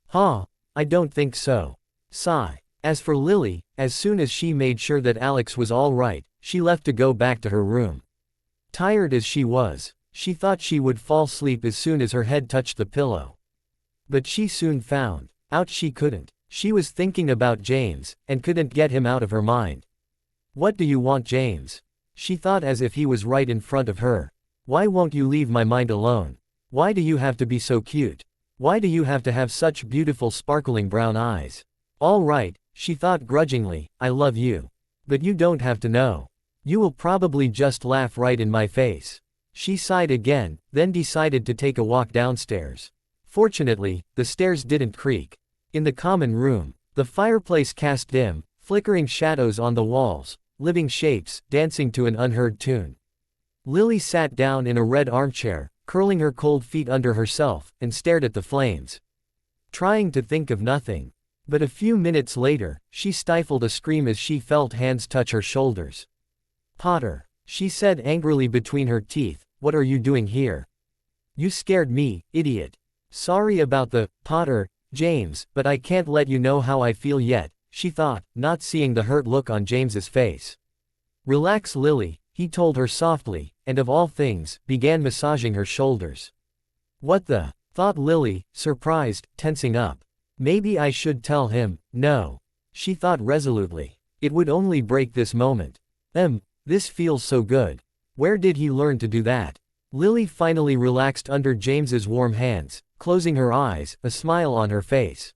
Huh? I don't think so. Sigh. As for Lily, as soon as she made sure that Alex was all right, she left to go back to her room. Tired as she was, she thought she would fall asleep as soon as her head touched the pillow. But she soon found out she couldn't. She was thinking about James, and couldn't get him out of her mind. What do you want, James? She thought as if he was right in front of her. Why won't you leave my mind alone? Why do you have to be so cute? Why do you have to have such beautiful sparkling brown eyes? All right, she thought grudgingly, I love you. But you don't have to know. You will probably just laugh right in my face. She sighed again, then decided to take a walk downstairs. Fortunately, the stairs didn't creak. In the common room, the fireplace cast dim, flickering shadows on the walls, living shapes, dancing to an unheard tune. Lily sat down in a red armchair, curling her cold feet under herself, and stared at the flames. Trying to think of nothing. But a few minutes later, she stifled a scream as she felt hands touch her shoulders. Potter, she said angrily between her teeth, what are you doing here? You scared me, idiot. Sorry about the, Potter, James, but I can't let you know how I feel yet, she thought, not seeing the hurt look on James's face. Relax, Lily, he told her softly, and of all things, began massaging her shoulders. What the, thought Lily, surprised, tensing up. Maybe I should tell him, no. She thought resolutely. It would only break this moment. This feels so good. Where did he learn to do that? Lily finally relaxed under James's warm hands, closing her eyes, a smile on her face.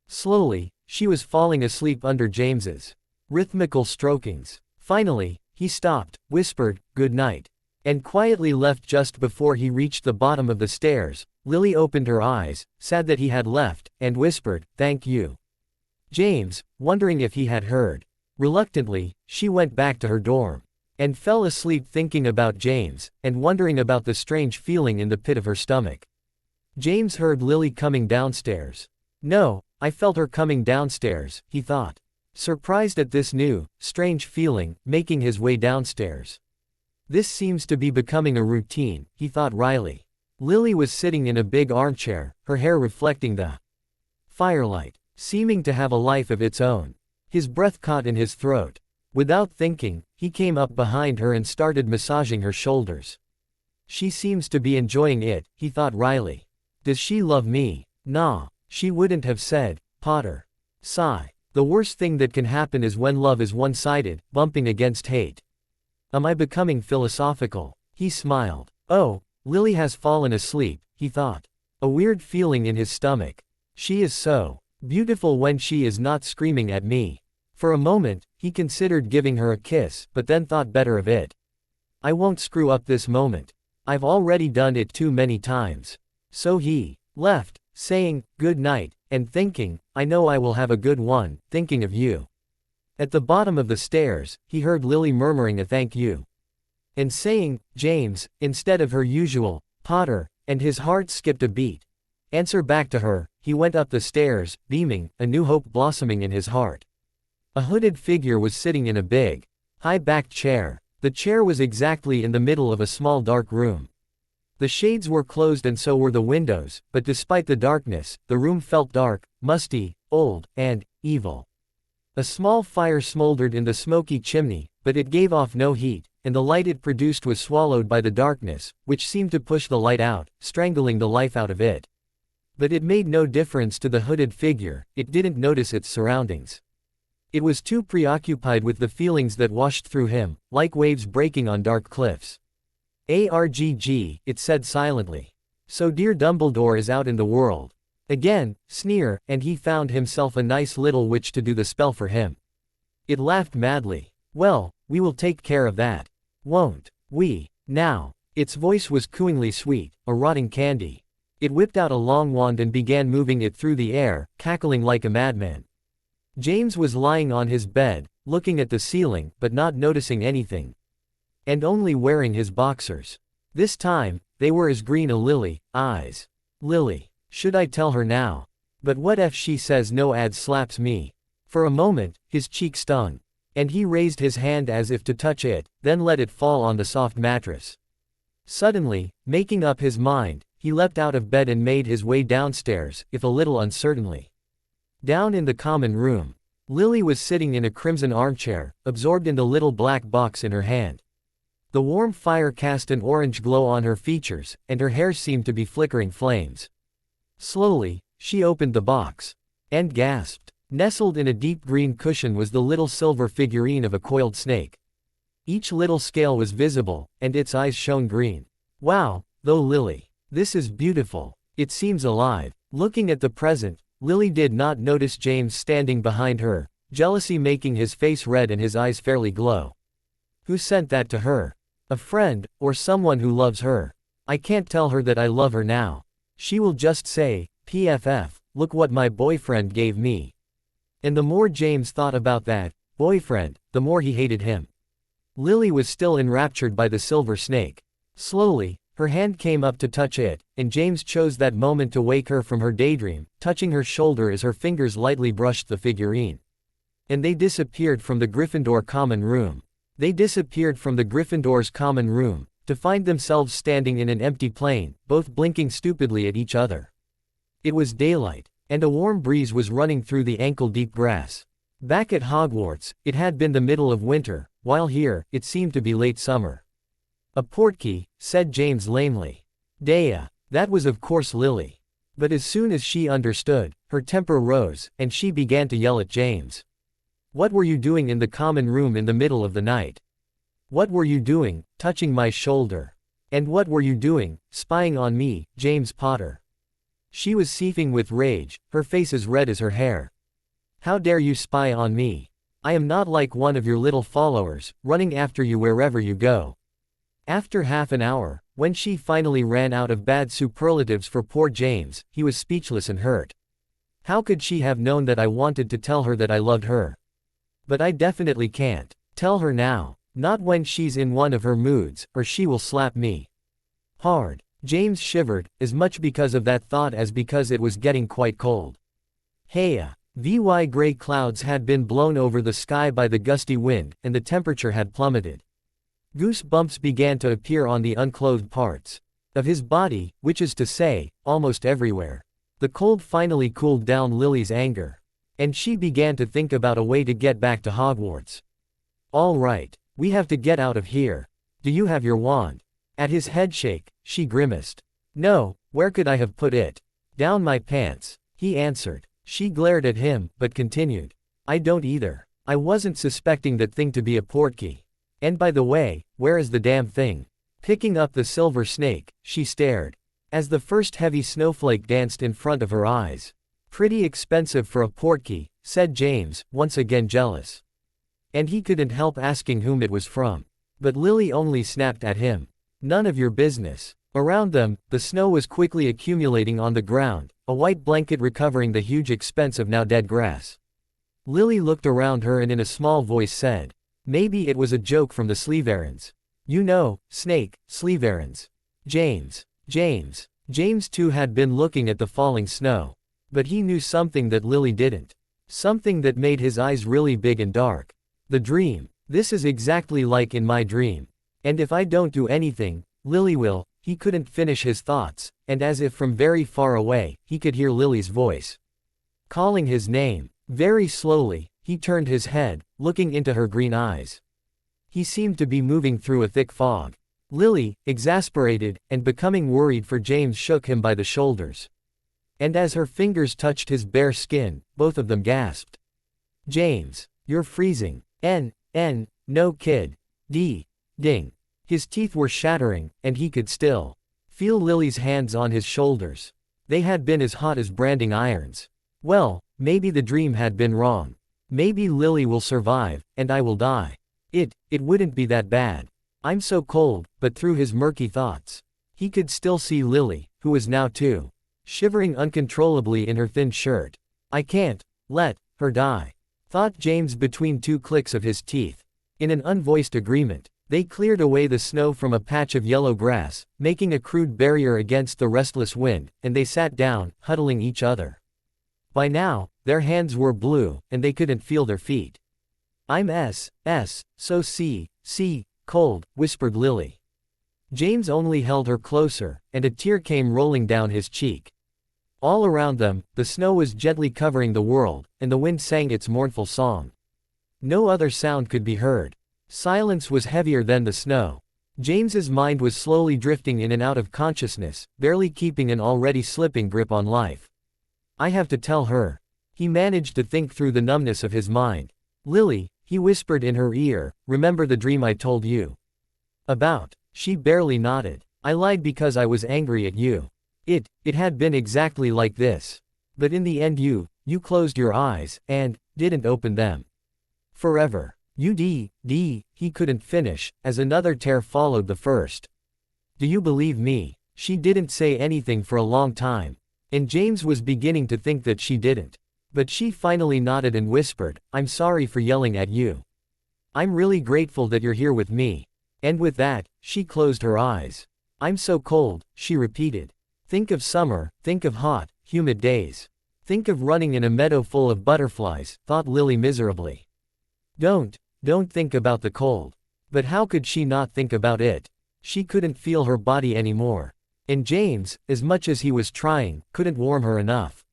Slowly, she was falling asleep under James's rhythmical strokings. Finally, he stopped, whispered, good night, and quietly left just before he reached the bottom of the stairs. Lily opened her eyes, sad that he had left, and whispered, thank you. James, wondering if he had heard. Reluctantly, she went back to her dorm. And fell asleep thinking about James, and wondering about the strange feeling in the pit of her stomach. James heard Lily coming downstairs. No, I felt her coming downstairs, he thought. Surprised at this new, strange feeling, making his way downstairs. This seems to be becoming a routine, he thought wryly. Lily was sitting in a big armchair, her hair reflecting the firelight, seeming to have a life of its own. His breath caught in his throat. Without thinking, he came up behind her and started massaging her shoulders. She seems to be enjoying it, he thought wryly. Does she love me? Nah, she wouldn't have said, Potter. Sigh. The worst thing that can happen is when love is one-sided, bumping against hate. Am I becoming philosophical? He smiled. Oh, Lily has fallen asleep, he thought. A weird feeling in his stomach. She is so beautiful when she is not screaming at me. For a moment, he considered giving her a kiss, but then thought better of it. I won't screw up this moment. I've already done it too many times. So he left, saying, good night, and thinking, I know I will have a good one, thinking of you. At the bottom of the stairs, he heard Lily murmuring a thank you. And saying, James, instead of her usual, Potter, and his heart skipped a beat. Answer back to her, he went up the stairs, beaming, a new hope blossoming in his heart. A hooded figure was sitting in a big, high-backed chair. The chair was exactly in the middle of a small dark room. The shades were closed and so were the windows, but despite the darkness, the room felt dark, musty, old, and evil. A small fire smoldered in the smoky chimney, but it gave off no heat, and the light it produced was swallowed by the darkness, which seemed to push the light out, strangling the life out of it. But it made no difference to the hooded figure, it didn't notice its surroundings. It was too preoccupied with the feelings that washed through him, like waves breaking on dark cliffs. "Argg," it said silently. "So dear Dumbledore is out in the world. Again, sneer, and he found himself a nice little witch to do the spell for him." It laughed madly. "Well, we will take care of that. Won't we, now?" Its voice was cooingly sweet, a rotting candy. It whipped out a long wand and began moving it through the air, cackling like a madman. James was lying on his bed, looking at the ceiling, but not noticing anything. And only wearing his boxers. This time, they were as green a lily, eyes. Lily. Should I tell her now? But what if she says no and slaps me? For a moment, his cheek stung. And he raised his hand as if to touch it, then let it fall on the soft mattress. Suddenly, making up his mind, he leapt out of bed and made his way downstairs, if a little uncertainly. Down in the common room, Lily was sitting in a crimson armchair, absorbed in the little black box in her hand. The warm fire cast an orange glow on her features, and her hair seemed to be flickering flames. Slowly, she opened the box. And gasped. Nestled in a deep green cushion was the little silver figurine of a coiled snake. Each little scale was visible, and its eyes shone green. "Wow, though Lily. This is beautiful. It seems alive." Looking at the present, Lily did not notice James standing behind her, jealousy making his face red and his eyes fairly glow. Who sent that to her? A friend, or someone who loves her. I can't tell her that I love her now. She will just say, "PFF, look what my boyfriend gave me." And the more James thought about that boyfriend, the more he hated him. Lily was still enraptured by the silver snake. Slowly, her hand came up to touch it, and James chose that moment to wake her from her daydream, touching her shoulder as her fingers lightly brushed the figurine. And they disappeared from the Gryffindor common room. They disappeared from the Gryffindor's common room, to find themselves standing in an empty plain, both blinking stupidly at each other. It was daylight, and a warm breeze was running through the ankle-deep grass. Back at Hogwarts, it had been the middle of winter, while here, it seemed to be late summer. "A portkey," said James lamely. "Dea." That was of course Lily. But as soon as she understood, her temper rose, and she began to yell at James. "What were you doing in the common room in the middle of the night? What were you doing, touching my shoulder? And what were you doing, spying on me, James Potter?" She was seething with rage, her face as red as her hair. "How dare you spy on me? I am not like one of your little followers, running after you wherever you go." After half an hour, when she finally ran out of bad superlatives for poor James, he was speechless and hurt. How could she have known that I wanted to tell her that I loved her? But I definitely can't tell her now, not when she's in one of her moods, or she will slap me hard. James shivered, as much because of that thought as because it was getting quite cold. The gray clouds had been blown over the sky by the gusty wind, and the temperature had plummeted. Goose bumps began to appear on the unclothed parts of his body, which is to say, almost everywhere. The cold finally cooled down Lily's anger. And she began to think about a way to get back to Hogwarts. "All right, we have to get out of here. Do you have your wand?" At his headshake, she grimaced. "No, where could I have put it?" "Down my pants," he answered. She glared at him, but continued. "I don't either. I wasn't suspecting that thing to be a portkey. And by the way, where is the damn thing?" Picking up the silver snake, she stared. As the first heavy snowflake danced in front of her eyes. "Pretty expensive for a portkey," said James, once again jealous. And he couldn't help asking whom it was from. But Lily only snapped at him. "None of your business." Around them, the snow was quickly accumulating on the ground, a white blanket recovering the huge expanse of now dead grass. Lily looked around her and in a small voice said, "Maybe it was a joke from the Slytherins. You know, snake, Slytherins." James too had been looking at the falling snow. But he knew something that Lily didn't. Something that made his eyes really big and dark. The dream. This is exactly like in my dream. And if I don't do anything, Lily will. He couldn't finish his thoughts, and as if from very far away, he could hear Lily's voice calling his name. Very slowly, he turned his head, looking into her green eyes. He seemed to be moving through a thick fog. Lily, exasperated, and becoming worried for James, shook him by the shoulders. And as her fingers touched his bare skin, both of them gasped. "James, you're freezing. No kid. Ding." His teeth were shattering, and he could still feel Lily's hands on his shoulders. They had been as hot as branding irons. Well, maybe the dream had been wrong. Maybe Lily will survive, and I will die. It wouldn't be that bad. I'm so cold. But through his murky thoughts, he could still see Lily, who was now too shivering uncontrollably in her thin shirt. I can't let her die, thought James between two clicks of his teeth. In an unvoiced agreement, they cleared away the snow from a patch of yellow grass, making a crude barrier against the restless wind, and they sat down, huddling each other. By now, their hands were blue, and they couldn't feel their feet. I'm so cold, whispered Lily. James only held her closer, and a tear came rolling down his cheek. All around them, the snow was gently covering the world, and the wind sang its mournful song. No other sound could be heard. Silence was heavier than the snow. James's mind was slowly drifting in and out of consciousness, barely keeping an already slipping grip on life. I have to tell her. He managed to think through the numbness of his mind. Lily, he whispered in her ear, remember the dream I told you about? She barely nodded. I lied because I was angry at you. It had been exactly like this. But in the end you closed your eyes, and didn't open them. Forever. He couldn't finish, as another tear followed the first. Do you believe me? She didn't say anything for a long time. And James was beginning to think that she didn't. But she finally nodded and whispered, I'm sorry for yelling at you. I'm really grateful that you're here with me. And with that, she closed her eyes. I'm so cold, she repeated. Think of summer, think of hot, humid days. Think of running in a meadow full of butterflies, thought Lily miserably. Don't think about the cold. But how could she not think about it? She couldn't feel her body anymore. And James, as much as he was trying, couldn't warm her enough.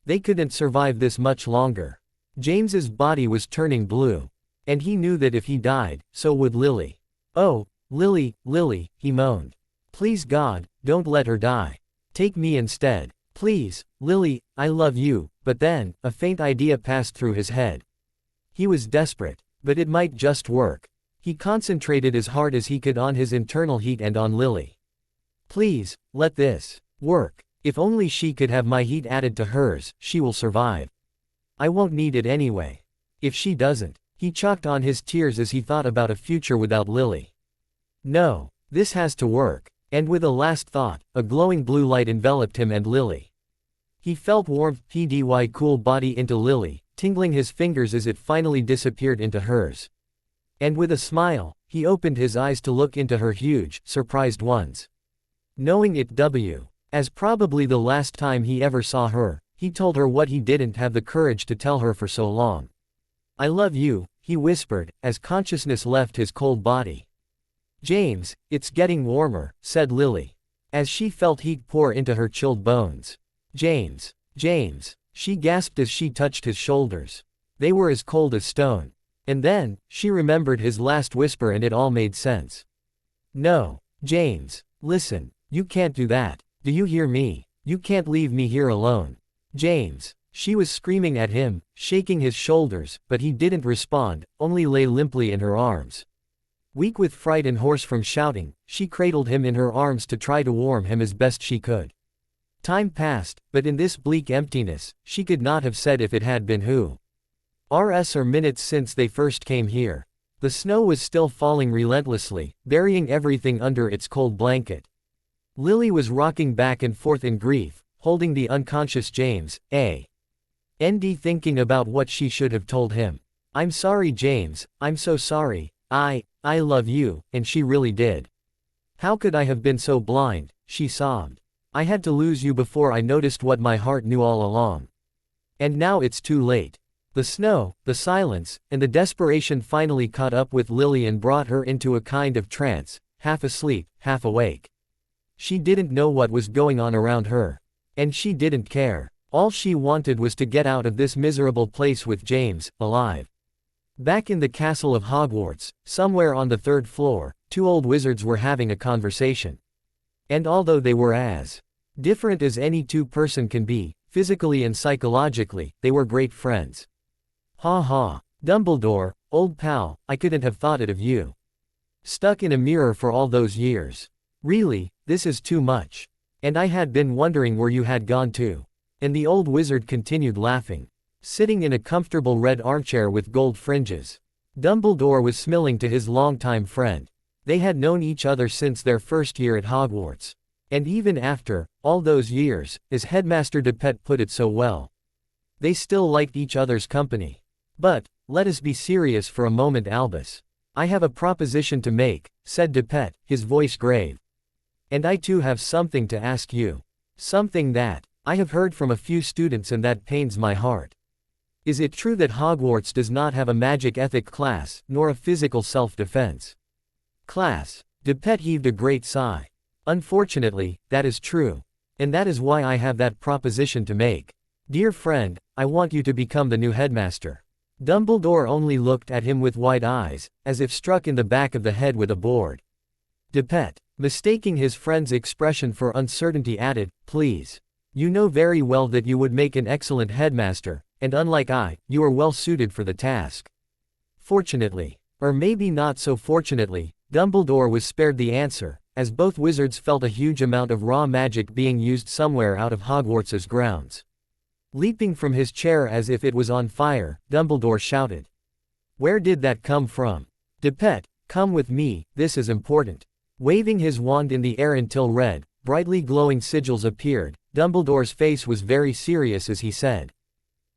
They couldn't survive this much longer. James's body was turning blue. And he knew that if he died, so would Lily. Oh, Lily, he moaned. Please God, don't let her die. Take me instead. Please, Lily, I love you. But then, a faint idea passed through his head. He was desperate. But it might just work. He concentrated as hard as he could on his internal heat and on Lily. Please, let this work. If only she could have my heat added to hers, she will survive. I won't need it anyway. If she doesn't. He choked on his tears as he thought about a future without Lily. No, this has to work. And with a last thought, a glowing blue light enveloped him and Lily. He felt warmth pdy cool body into Lily, tingling his fingers as it finally disappeared into hers. And with a smile, he opened his eyes to look into her huge, surprised ones. Knowing it as probably the last time he ever saw her, he told her what he didn't have the courage to tell her for so long. I love you, he whispered, as consciousness left his cold body. James, it's getting warmer, said Lily, as she felt heat pour into her chilled bones. James, she gasped as she touched his shoulders. They were as cold as stone. And then, she remembered his last whisper and it all made sense. No, James, listen, you can't do that. Do you hear me? You can't leave me here alone. James, she was screaming at him, shaking his shoulders, but he didn't respond, only lay limply in her arms. Weak with fright and hoarse from shouting, she cradled him in her arms to try to warm him as best she could. Time passed, but in this bleak emptiness, she could not have said if it had been who. Hours or minutes since they first came here. The snow was still falling relentlessly, burying everything under its cold blanket. Lily was rocking back and forth in grief, holding the unconscious James. ND thinking about what she should have told him. I'm sorry James, I'm so sorry, I love you, and she really did. How could I have been so blind, she sobbed. I had to lose you before I noticed what my heart knew all along. And now it's too late. The snow, the silence, and the desperation finally caught up with Lily and brought her into a kind of trance, half asleep, half awake. She didn't know what was going on around her. And she didn't care. All she wanted was to get out of this miserable place with James, alive. Back in the castle of Hogwarts, somewhere on the third floor, two old wizards were having a conversation. And although they were as different as any two-person can be, physically and psychologically, they were great friends. Ha ha. Dumbledore, old pal, I couldn't have thought it of you. Stuck in a mirror for all those years. Really, this is too much. And I had been wondering where you had gone to. And the old wizard continued laughing. Sitting in a comfortable red armchair with gold fringes. Dumbledore was smiling to his longtime friend. They had known each other since their first year at Hogwarts. And even after, all those years, as Headmaster Depet put it so well. They still liked each other's company. But, let us be serious for a moment Albus. I have a proposition to make, said Depet, his voice grave. And I too have something to ask you. Something that, I have heard from a few students and that pains my heart. Is it true that Hogwarts does not have a magic ethic class, nor a physical self-defense class? Depet heaved a great sigh. Unfortunately, that is true. And that is why I have that proposition to make. Dear friend, I want you to become the new headmaster. Dumbledore only looked at him with wide eyes, as if struck in the back of the head with a board. Depet, mistaking his friend's expression for uncertainty added, please. You know very well that you would make an excellent headmaster, and unlike I, you are well suited for the task. Fortunately, or maybe not so fortunately, Dumbledore was spared the answer, as both wizards felt a huge amount of raw magic being used somewhere out of Hogwarts's grounds. Leaping from his chair as if it was on fire, Dumbledore shouted. Where did that come from? Depet, come with me, this is important. Waving his wand in the air until red, brightly glowing sigils appeared, Dumbledore's face was very serious as he said.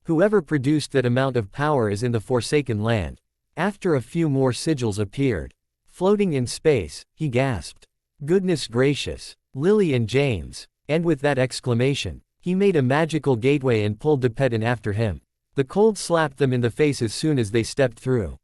Whoever produced that amount of power is in the Forsaken Land. After a few more sigils appeared. Floating in space, he gasped. Goodness gracious, Lily and James. And with that exclamation, he made a magical gateway and pulled Depet in after him. The cold slapped them in the face as soon as they stepped through.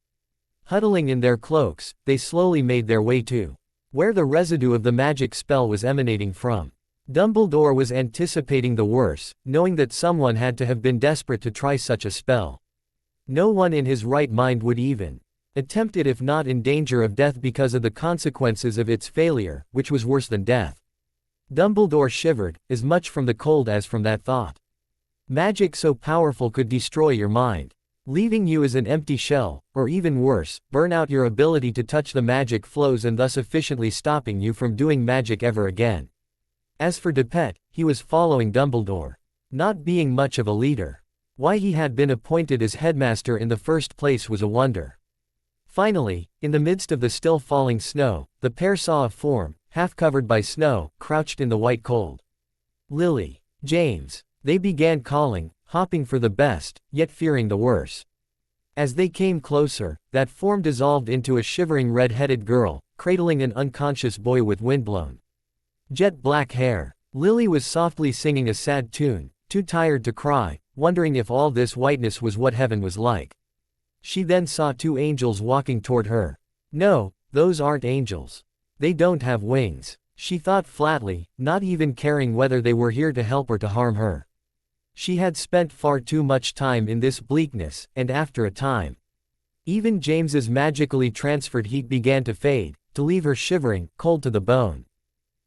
Huddling in their cloaks, they slowly made their way to where the residue of the magic spell was emanating from. Dumbledore was anticipating the worst, knowing that someone had to have been desperate to try such a spell. No one in his right mind would even attempt it if not in danger of death because of the consequences of its failure, which was worse than death. Dumbledore shivered, as much from the cold as from that thought. Magic so powerful could destroy your mind, leaving you as an empty shell, or even worse, burn out your ability to touch the magic flows and thus efficiently stopping you from doing magic ever again. As for Depet, he was following Dumbledore, not being much of a leader. Why he had been appointed as headmaster in the first place was a wonder. Finally, in the midst of the still falling snow, the pair saw a form, half covered by snow, crouched in the white cold. Lily, James. They began calling, hoping for the best, yet fearing the worst. As they came closer, that form dissolved into a shivering red-headed girl, cradling an unconscious boy with windblown jet black hair. Lily was softly singing a sad tune, too tired to cry, wondering if all this whiteness was what heaven was like. She then saw two angels walking toward her. No, those aren't angels. They don't have wings, she thought flatly, not even caring whether they were here to help or to harm her. She had spent far too much time in this bleakness, and after a time, even James's magically transferred heat began to fade, to leave her shivering, cold to the bone.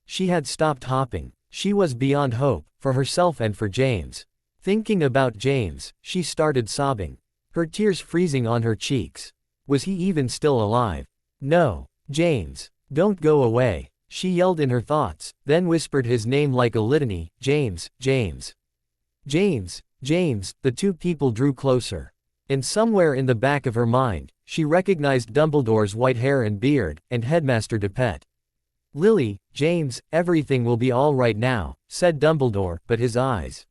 She had stopped hopping. She was beyond hope, for herself and for James. Thinking about James, she started sobbing, her tears freezing on her cheeks. Was he even still alive? No. James. Don't go away, she yelled in her thoughts, then whispered his name like a litany, James, James. James, James. The two people drew closer. And somewhere in the back of her mind, she recognized Dumbledore's white hair and beard, and Headmaster Depet. Lily, James, everything will be all right now, said Dumbledore, but his eyes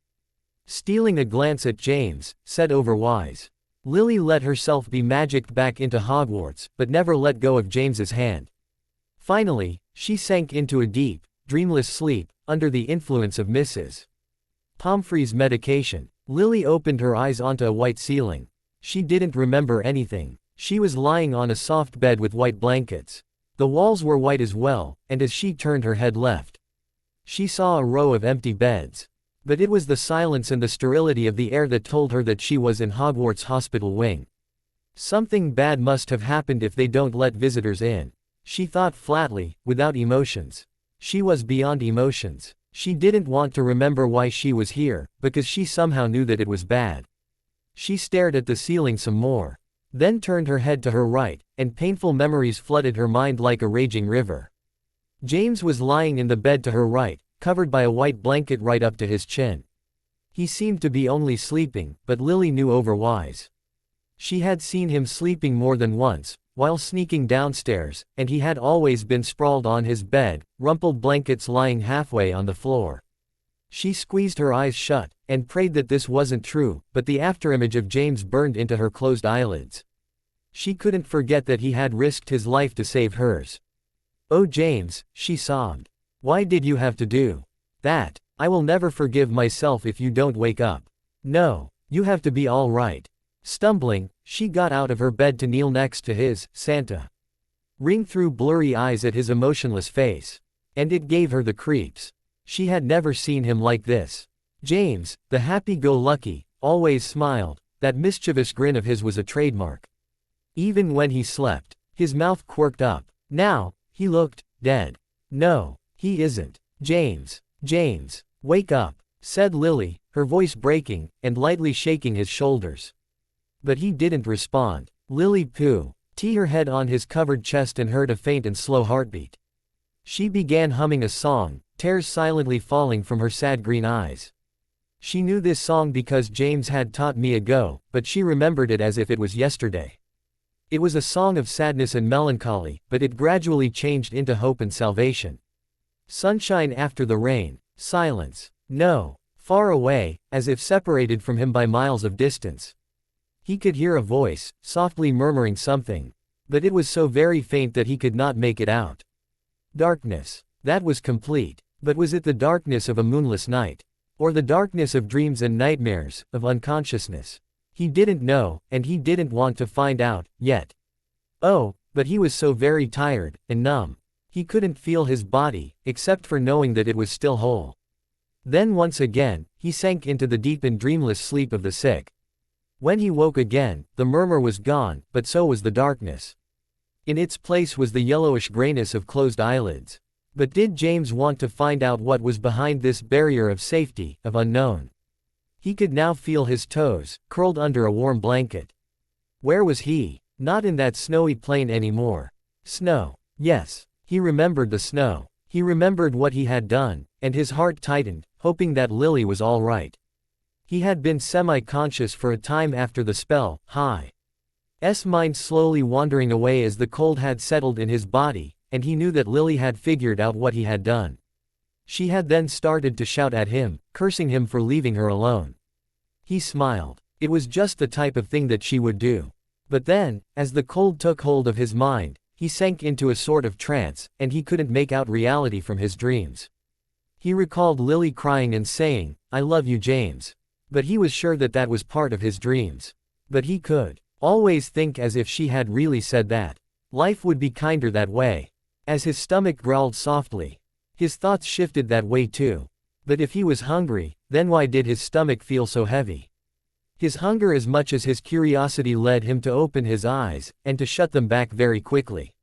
Stealing a glance at James, said Overwise. Lily let herself be magicked back into Hogwarts, but never let go of James's hand. Finally, she sank into a deep, dreamless sleep, under the influence of Mrs. Pomfrey's medication. Lily opened her eyes onto a white ceiling. She didn't remember anything. She was lying on a soft bed with white blankets. The walls were white as well, and as she turned her head left, she saw a row of empty beds. But it was the silence and the sterility of the air that told her that she was in Hogwarts hospital wing. Something bad must have happened if they don't let visitors in. She thought flatly, without emotions. She was beyond emotions. She didn't want to remember why she was here, because she somehow knew that it was bad. She stared at the ceiling some more. Then turned her head to her right, and painful memories flooded her mind like a raging river. James was lying in the bed to her right, covered by a white blanket right up to his chin. He seemed to be only sleeping, but Lily knew Overwise. She had seen him sleeping more than once, while sneaking downstairs, and he had always been sprawled on his bed, rumpled blankets lying halfway on the floor. She squeezed her eyes shut, and prayed that this wasn't true, but the afterimage of James burned into her closed eyelids. She couldn't forget that he had risked his life to save hers. "Oh James," she sobbed. "Why did you have to do that? I will never forgive myself if you don't wake up. No, you have to be all right." Stumbling, she got out of her bed to kneel next to his Santa ring through blurry eyes at his emotionless face. And it gave her the creeps. She had never seen him like this. James, the happy-go-lucky, always smiled. That mischievous grin of his was a trademark. Even when he slept, his mouth quirked up. Now, he looked dead. "No, he isn't. James, James, wake up," said Lily, her voice breaking, and lightly shaking his shoulders. But he didn't respond. Lily poohed her head on his covered chest and heard a faint and slow heartbeat. She began humming a song, tears silently falling from her sad green eyes. She knew this song because James had taught me ago, but she remembered it as if it was yesterday. It was a song of sadness and melancholy, but it gradually changed into hope and salvation. Sunshine after the rain, silence. No, far away, as if separated from him by miles of distance. He could hear a voice, softly murmuring something. But it was so very faint that he could not make it out. Darkness. That was complete. But was it the darkness of a moonless night? Or the darkness of dreams and nightmares, of unconsciousness? He didn't know, and he didn't want to find out, yet. Oh, but he was so very tired, and numb. He couldn't feel his body, except for knowing that it was still whole. Then once again, he sank into the deep and dreamless sleep of the sick. When he woke again, the murmur was gone, but so was the darkness. In its place was the yellowish grayness of closed eyelids. But did James want to find out what was behind this barrier of safety, of unknown? He could now feel his toes, curled under a warm blanket. Where was he? Not in that snowy plain anymore. Snow. Yes, he remembered the snow. He remembered what he had done, and his heart tightened, hoping that Lily was all right. He had been semi-conscious for a time after the spell, his mind slowly wandering away as the cold had settled in his body, and he knew that Lily had figured out what he had done. She had then started to shout at him, cursing him for leaving her alone. He smiled. It was just the type of thing that she would do. But then, as the cold took hold of his mind, he sank into a sort of trance, and he couldn't make out reality from his dreams. He recalled Lily crying and saying, "I love you, James." But he was sure that that was part of his dreams. But he could always think as if she had really said that. Life would be kinder that way. As his stomach growled softly, his thoughts shifted that way too. But if he was hungry, then why did his stomach feel so heavy? His hunger as much as his curiosity led him to open his eyes, and to shut them back very quickly.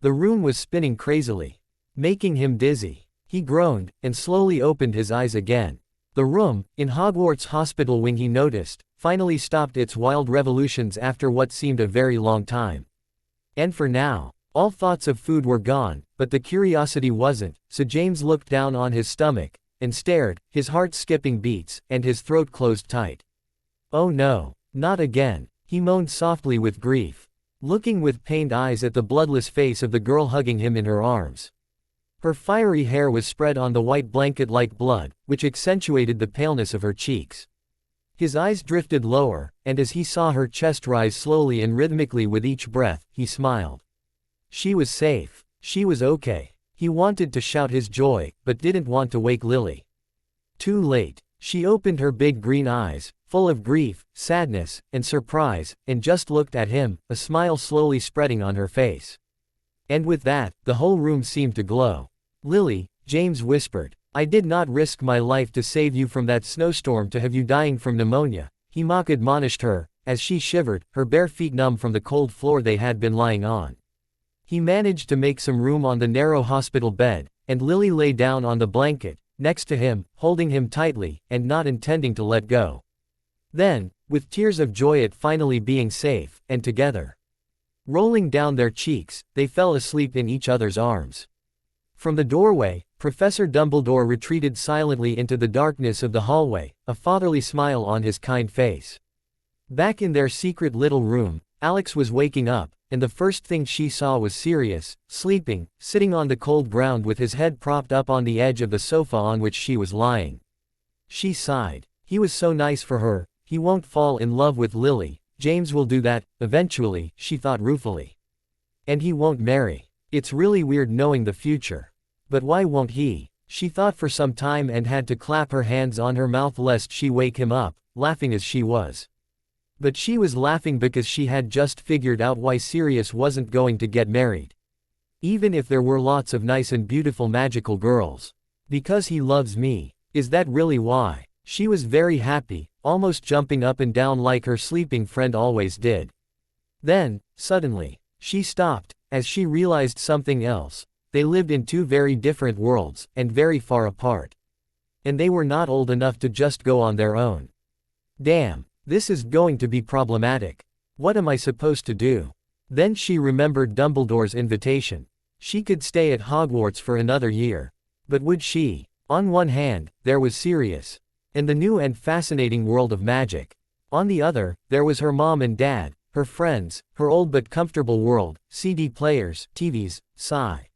The room was spinning crazily, making him dizzy. He groaned, and slowly opened his eyes again. The room, in Hogwarts hospital wing he noticed, finally stopped its wild revolutions after what seemed a very long time. And for now, all thoughts of food were gone, but the curiosity wasn't, so James looked down on his stomach, and stared, his heart skipping beats, and his throat closed tight. Oh no, not again, he moaned softly with grief, looking with pained eyes at the bloodless face of the girl hugging him in her arms. Her fiery hair was spread on the white blanket like blood, which accentuated the paleness of her cheeks. His eyes drifted lower, and as he saw her chest rise slowly and rhythmically with each breath, he smiled. She was safe. She was okay. He wanted to shout his joy, but didn't want to wake Lily. Too late. She opened her big green eyes, full of grief, sadness, and surprise, and just looked at him, a smile slowly spreading on her face. And with that, the whole room seemed to glow. "Lily," James whispered, "I did not risk my life to save you from that snowstorm to have you dying from pneumonia," he mock admonished her, as she shivered, her bare feet numb from the cold floor they had been lying on. He managed to make some room on the narrow hospital bed, and Lily lay down on the blanket, next to him, holding him tightly, and not intending to let go. Then, with tears of joy at finally being safe, and together, rolling down their cheeks, they fell asleep in each other's arms. From the doorway, Professor Dumbledore retreated silently into the darkness of the hallway, a fatherly smile on his kind face. Back in their secret little room, Alex was waking up, and the first thing she saw was Sirius, sleeping, sitting on the cold ground with his head propped up on the edge of the sofa on which she was lying. She sighed. He was so nice for her. He won't fall in love with Lily. James will do that, eventually, she thought ruefully. And he won't marry. It's really weird knowing the future. But why won't he? She thought for some time and had to clap her hands on her mouth lest she wake him up, laughing as she was. But she was laughing because she had just figured out why Sirius wasn't going to get married. Even if there were lots of nice and beautiful magical girls. Because he loves me. Is that really why? She was very happy, almost jumping up and down like her sleeping friend always did. Then, suddenly, she stopped, as she realized something else. They lived in two very different worlds, and very far apart. And they were not old enough to just go on their own. Damn. This is going to be problematic. What am I supposed to do? Then she remembered Dumbledore's invitation. She could stay at Hogwarts for another year. But would she? On one hand, there was Sirius. And the new and fascinating world of magic. On the other, there was her mom and dad, her friends, her old but comfortable world, CD players, TVs, sigh.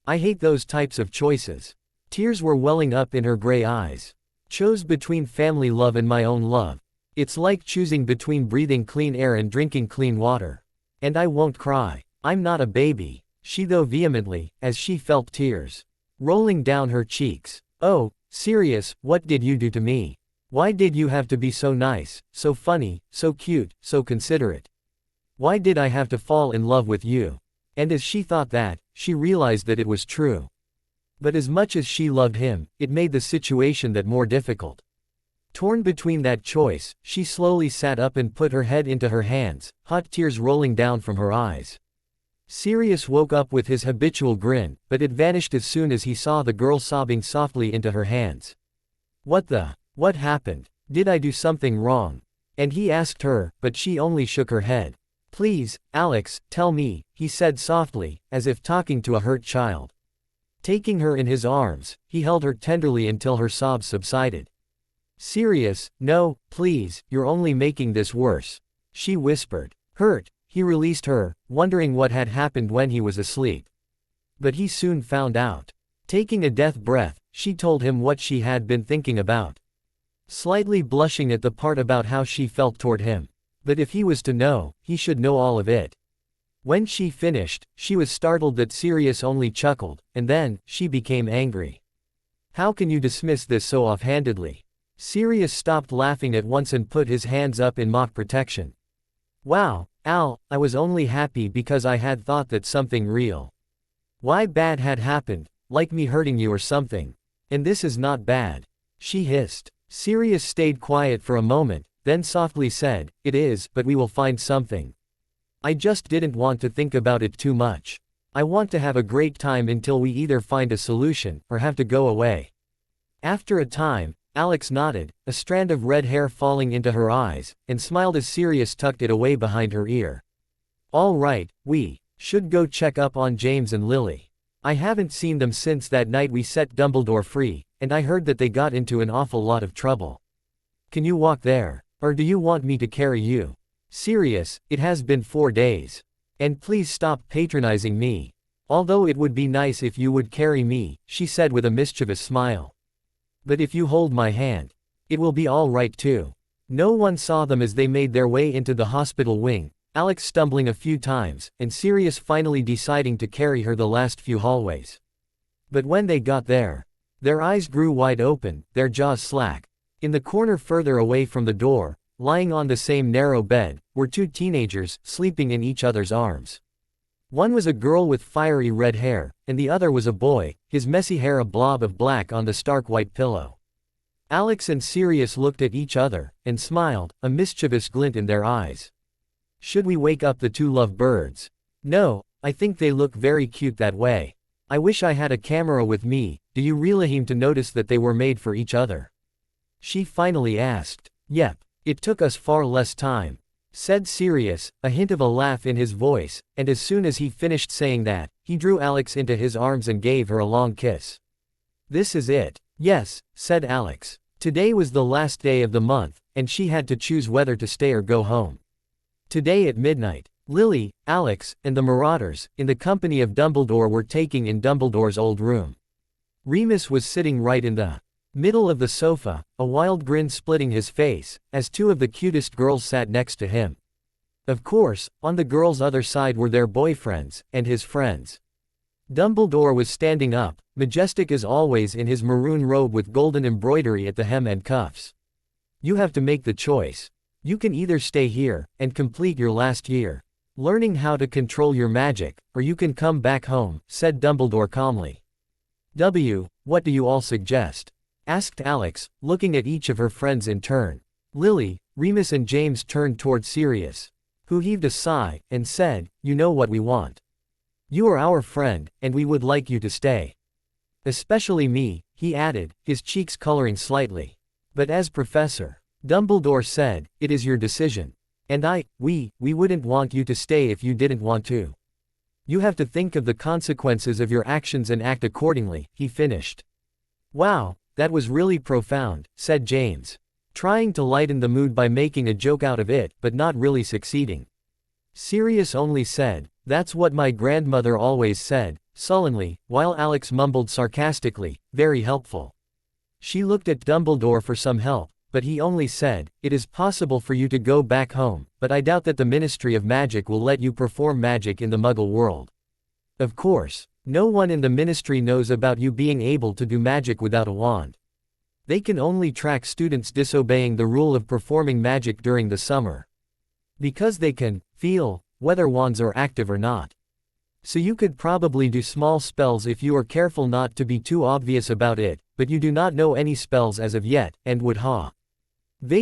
I hate those types of choices. Tears were welling up in her gray eyes. Chose between family love and my own love. It's like choosing between breathing clean air and drinking clean water. And I won't cry. I'm not a baby. She though vehemently, as she felt tears rolling down her cheeks. Oh, Sirius, what did you do to me? Why did you have to be so nice, so funny, so cute, so considerate? Why did I have to fall in love with you? And as she thought that, she realized that it was true. But as much as she loved him, it made the situation that more difficult. Torn between that choice, she slowly sat up and put her head into her hands, hot tears rolling down from her eyes. Sirius woke up with his habitual grin, but it vanished as soon as he saw the girl sobbing softly into her hands. What happened? Did I do something wrong? And he asked her, but she only shook her head. Please, Alex, tell me, he said softly, as if talking to a hurt child. Taking her in his arms, he held her tenderly until her sobs subsided. Sirius, no, please, you're only making this worse, she whispered. Hurt, he released her, wondering what had happened when he was asleep. But he soon found out. Taking a death breath, she told him what she had been thinking about. Slightly blushing at the part about how she felt toward him. But if he was to know, he should know all of it. When she finished, she was startled that Sirius only chuckled, and then, she became angry. How can you dismiss this so offhandedly? Sirius stopped laughing at once and put his hands up in mock protection. Wow, Al, I was only happy because I had thought that something real. Why bad had happened, like me hurting you or something. And this is not bad. She hissed. Sirius stayed quiet for a moment, then softly said, It is, but we will find something. I just didn't want to think about it too much. I want to have a great time until we either find a solution, or have to go away. After a time, Alex nodded, a strand of red hair falling into her eyes, and smiled as Sirius tucked it away behind her ear. All right, we should go check up on James and Lily. I haven't seen them since that night we set Dumbledore free, and I heard that they got into an awful lot of trouble. Can you walk there? Or do you want me to carry you? Sirius, it has been 4 days. And please stop patronizing me. Although it would be nice if you would carry me, she said with a mischievous smile. But if you hold my hand, it will be all right too. No one saw them as they made their way into the hospital wing, Alex stumbling a few times, and Sirius finally deciding to carry her the last few hallways. But when they got there, their eyes grew wide open, their jaws slack. In the corner further away from the door, lying on the same narrow bed, were two teenagers, sleeping in each other's arms. One was a girl with fiery red hair, and the other was a boy, his messy hair a blob of black on the stark white pillow. Alex and Sirius looked at each other, and smiled, a mischievous glint in their eyes. Should we wake up the two lovebirds? No, I think they look very cute that way. I wish I had a camera with me. Do you really seem to notice that they were made for each other? She finally asked. Yep, it took us far less time, said Sirius, a hint of a laugh in his voice, and as soon as he finished saying that, he drew Alex into his arms and gave her a long kiss. This is it. Yes, said Alex. Today was the last day of the month, and she had to choose whether to stay or go home. Today at midnight, Lily, Alex, and the Marauders, in the company of Dumbledore, were taking in Dumbledore's old room. Remus was sitting right in the middle of the sofa, a wild grin splitting his face, as two of the cutest girls sat next to him. Of course, on the girls' other side were their boyfriends, and his friends. Dumbledore was standing up, majestic as always in his maroon robe with golden embroidery at the hem and cuffs. You have to make the choice. You can either stay here, and complete your last year, learning how to control your magic, or you can come back home, said Dumbledore calmly. What do you all suggest? Asked Alex, looking at each of her friends in turn. Lily, Remus and James turned toward Sirius, who heaved a sigh, and said, You know what we want. You are our friend, and we would like you to stay. Especially me, he added, his cheeks coloring slightly. But as Professor Dumbledore said, it is your decision. And we wouldn't want you to stay if you didn't want to. You have to think of the consequences of your actions and act accordingly, he finished. Wow, that was really profound, said James, trying to lighten the mood by making a joke out of it, but not really succeeding. Sirius only said, That's what my grandmother always said, sullenly, while Alex mumbled sarcastically, Very helpful. She looked at Dumbledore for some help, but he only said, It is possible for you to go back home, but I doubt that the Ministry of Magic will let you perform magic in the Muggle world. Of course, no one in the Ministry knows about you being able to do magic without a wand. They can only track students disobeying the rule of performing magic during the summer. Because they can feel whether wands are active or not. So you could probably do small spells if you are careful not to be too obvious about it, but you do not know any spells as of yet, and would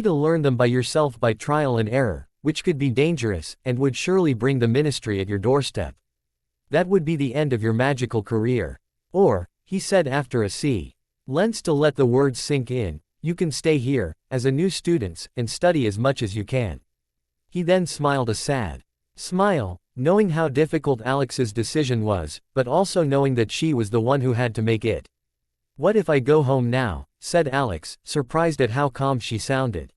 to learn them by yourself by trial and error, which could be dangerous, and would surely bring the Ministry at your doorstep. That would be the end of your magical career. Or, he said after a silence to let the words sink in, you can stay here, as a new student, and study as much as you can. He then smiled a sad smile, knowing how difficult Alex's decision was, but also knowing that she was the one who had to make it. What if I go home now? Said Alex, surprised at how calm she sounded.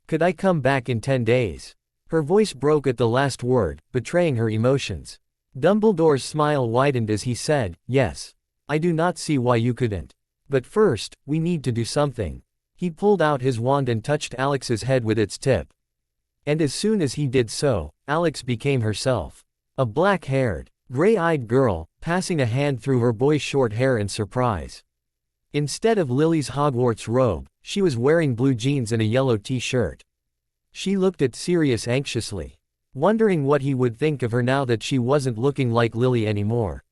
Could I come back in 10 days? Her voice broke at the last word, betraying her emotions. Dumbledore's smile widened as he said, Yes. I do not see why you couldn't. But first, we need to do something. He pulled out his wand and touched Alex's head with its tip. And as soon as he did so, Alex became herself. A black-haired, gray-eyed girl, passing a hand through her boy's short hair in surprise. Instead of Lily's Hogwarts robe, she was wearing blue jeans and a yellow t-shirt. She looked at Sirius anxiously, wondering what he would think of her now that she wasn't looking like Lily anymore.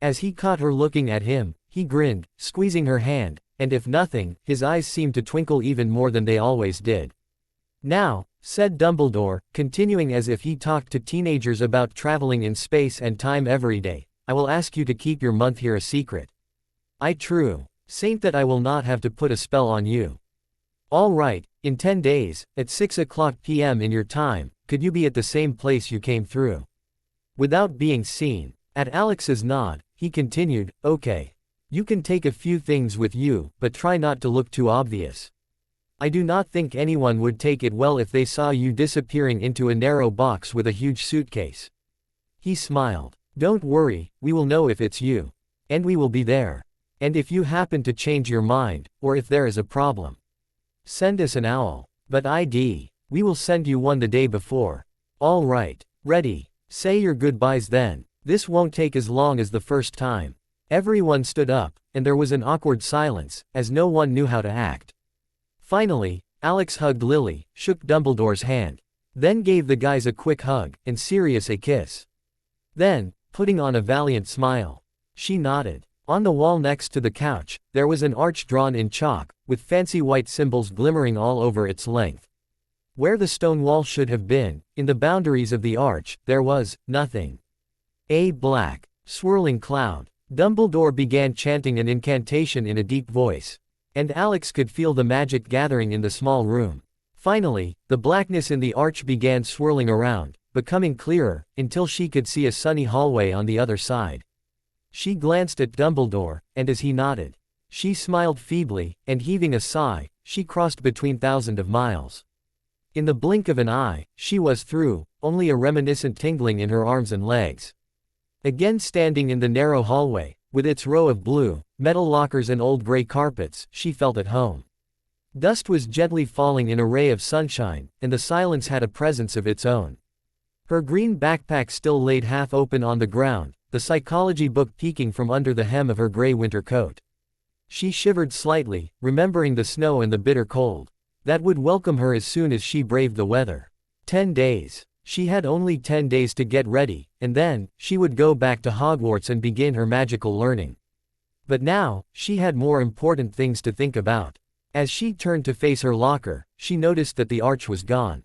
As he caught her looking at him, he grinned, squeezing her hand, and if nothing, his eyes seemed to twinkle even more than they always did. Now, said Dumbledore, continuing as if he talked to teenagers about traveling in space and time every day, I will ask you to keep your month here a secret. I true saint that I will not have to put a spell on you. All right, in 10 days, at 6:00 p.m. in your time, could you be at the same place you came through? Without being seen. At Alex's nod, he continued, Okay. You can take a few things with you, but try not to look too obvious. I do not think anyone would take it well if they saw you disappearing into a narrow box with a huge suitcase. He smiled. Don't worry, we will know if it's you. And we will be there. And if you happen to change your mind, or if there is a problem, send us an owl. But we will send you one the day before. All right. Ready. Say your goodbyes then. This won't take as long as the first time. Everyone stood up, and there was an awkward silence, as no one knew how to act. Finally, Alex hugged Lily, shook Dumbledore's hand, then gave the guys a quick hug, and Sirius a kiss. Then, putting on a valiant smile, she nodded. On the wall next to the couch, there was an arch drawn in chalk, with fancy white symbols glimmering all over its length. Where the stone wall should have been, in the boundaries of the arch, there was nothing. A black, swirling cloud. Dumbledore began chanting an incantation in a deep voice. And Alex could feel the magic gathering in the small room. Finally, the blackness in the arch began swirling around, becoming clearer, until she could see a sunny hallway on the other side. She glanced at Dumbledore, and as he nodded, she smiled feebly, and heaving a sigh, she crossed between thousands of miles. In the blink of an eye, she was through, only a reminiscent tingling in her arms and legs. Again standing in the narrow hallway, with its row of blue, metal lockers and old gray carpets, she felt at home. Dust was gently falling in a ray of sunshine, and the silence had a presence of its own. Her green backpack still laid half open on the ground, the psychology book peeking from under the hem of her gray winter coat. She shivered slightly, remembering the snow and the bitter cold that would welcome her as soon as she braved the weather. 10 days. She had only 10 days to get ready, and then, she would go back to Hogwarts and begin her magical learning. But now, she had more important things to think about. As she turned to face her locker, she noticed that the arch was gone.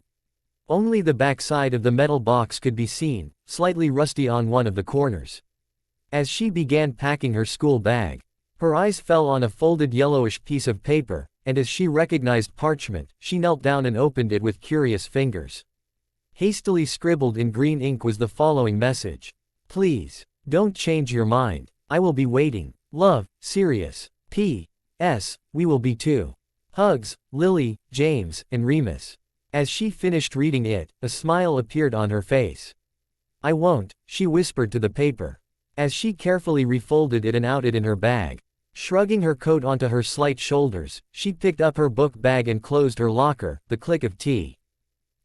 Only the backside of the metal box could be seen, slightly rusty on one of the corners. As she began packing her school bag, her eyes fell on a folded yellowish piece of paper, and as she recognized parchment, she knelt down and opened it with curious fingers. Hastily scribbled in green ink was the following message. Please, don't change your mind. I will be waiting. Love, Sirius. P.S. We will be too. Hugs, Lily, James, and Remus. As she finished reading it, a smile appeared on her face. I won't, she whispered to the paper. As she carefully refolded it and out it in her bag. Shrugging her coat onto her slight shoulders, she picked up her book bag and closed her locker, the click of T.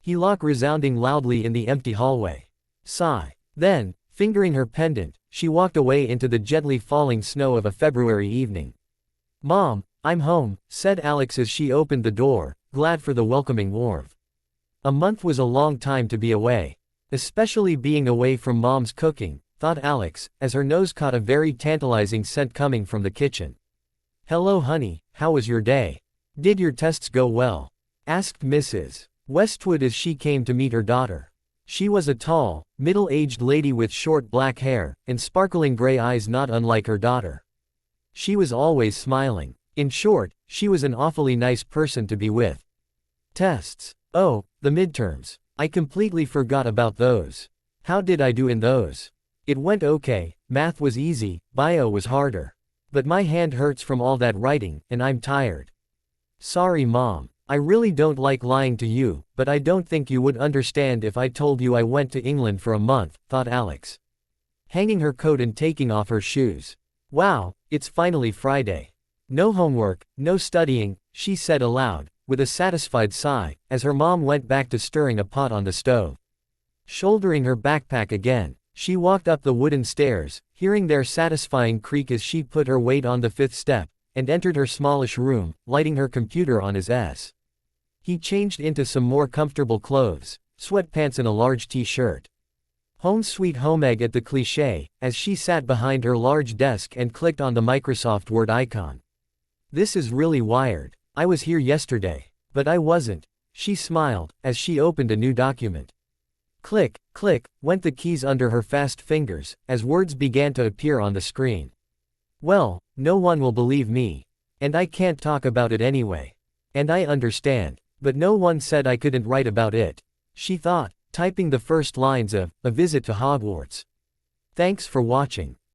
He lock resounding loudly in the empty hallway. Sigh. Then, fingering her pendant, she walked away into the gently falling snow of a February evening. Mom, I'm home, said Alex as she opened the door, glad for the welcoming warmth. A month was a long time to be away. Especially being away from Mom's cooking, thought Alex, as her nose caught a very tantalizing scent coming from the kitchen. Hello honey, how was your day? Did your tests go well? Asked Mrs. Westwood as she came to meet her daughter. She was a tall, middle-aged lady with short black hair, and sparkling gray eyes not unlike her daughter. She was always smiling. In short, she was an awfully nice person to be with. Tests. Oh, the midterms. I completely forgot about those. How did I do in those? It went okay, math was easy, bio was harder. But my hand hurts from all that writing, and I'm tired. Sorry Mom. I really don't like lying to you, but I don't think you would understand if I told you I went to England for a month, thought Alex. Hanging her coat and taking off her shoes. Wow, it's finally Friday. No homework, no studying, she said aloud, with a satisfied sigh, as her mom went back to stirring a pot on the stove. Shouldering her backpack again, she walked up the wooden stairs, hearing their satisfying creak as she put her weight on the 5th step, and entered her smallish room, lighting her computer on his S. He changed into some more comfortable clothes, sweatpants and a large t-shirt. Home sweet home egg at the cliché, as she sat behind her large desk and clicked on the Microsoft Word icon. This is really wired. I was here yesterday. But I wasn't. She smiled, as she opened a new document. Click, click, went the keys under her fast fingers, as words began to appear on the screen. Well, no one will believe me. And I can't talk about it anyway. And I understand. But no one said I couldn't write about it. She thought, typing the first lines of A Visit to Hogwarts. Thanks for watching.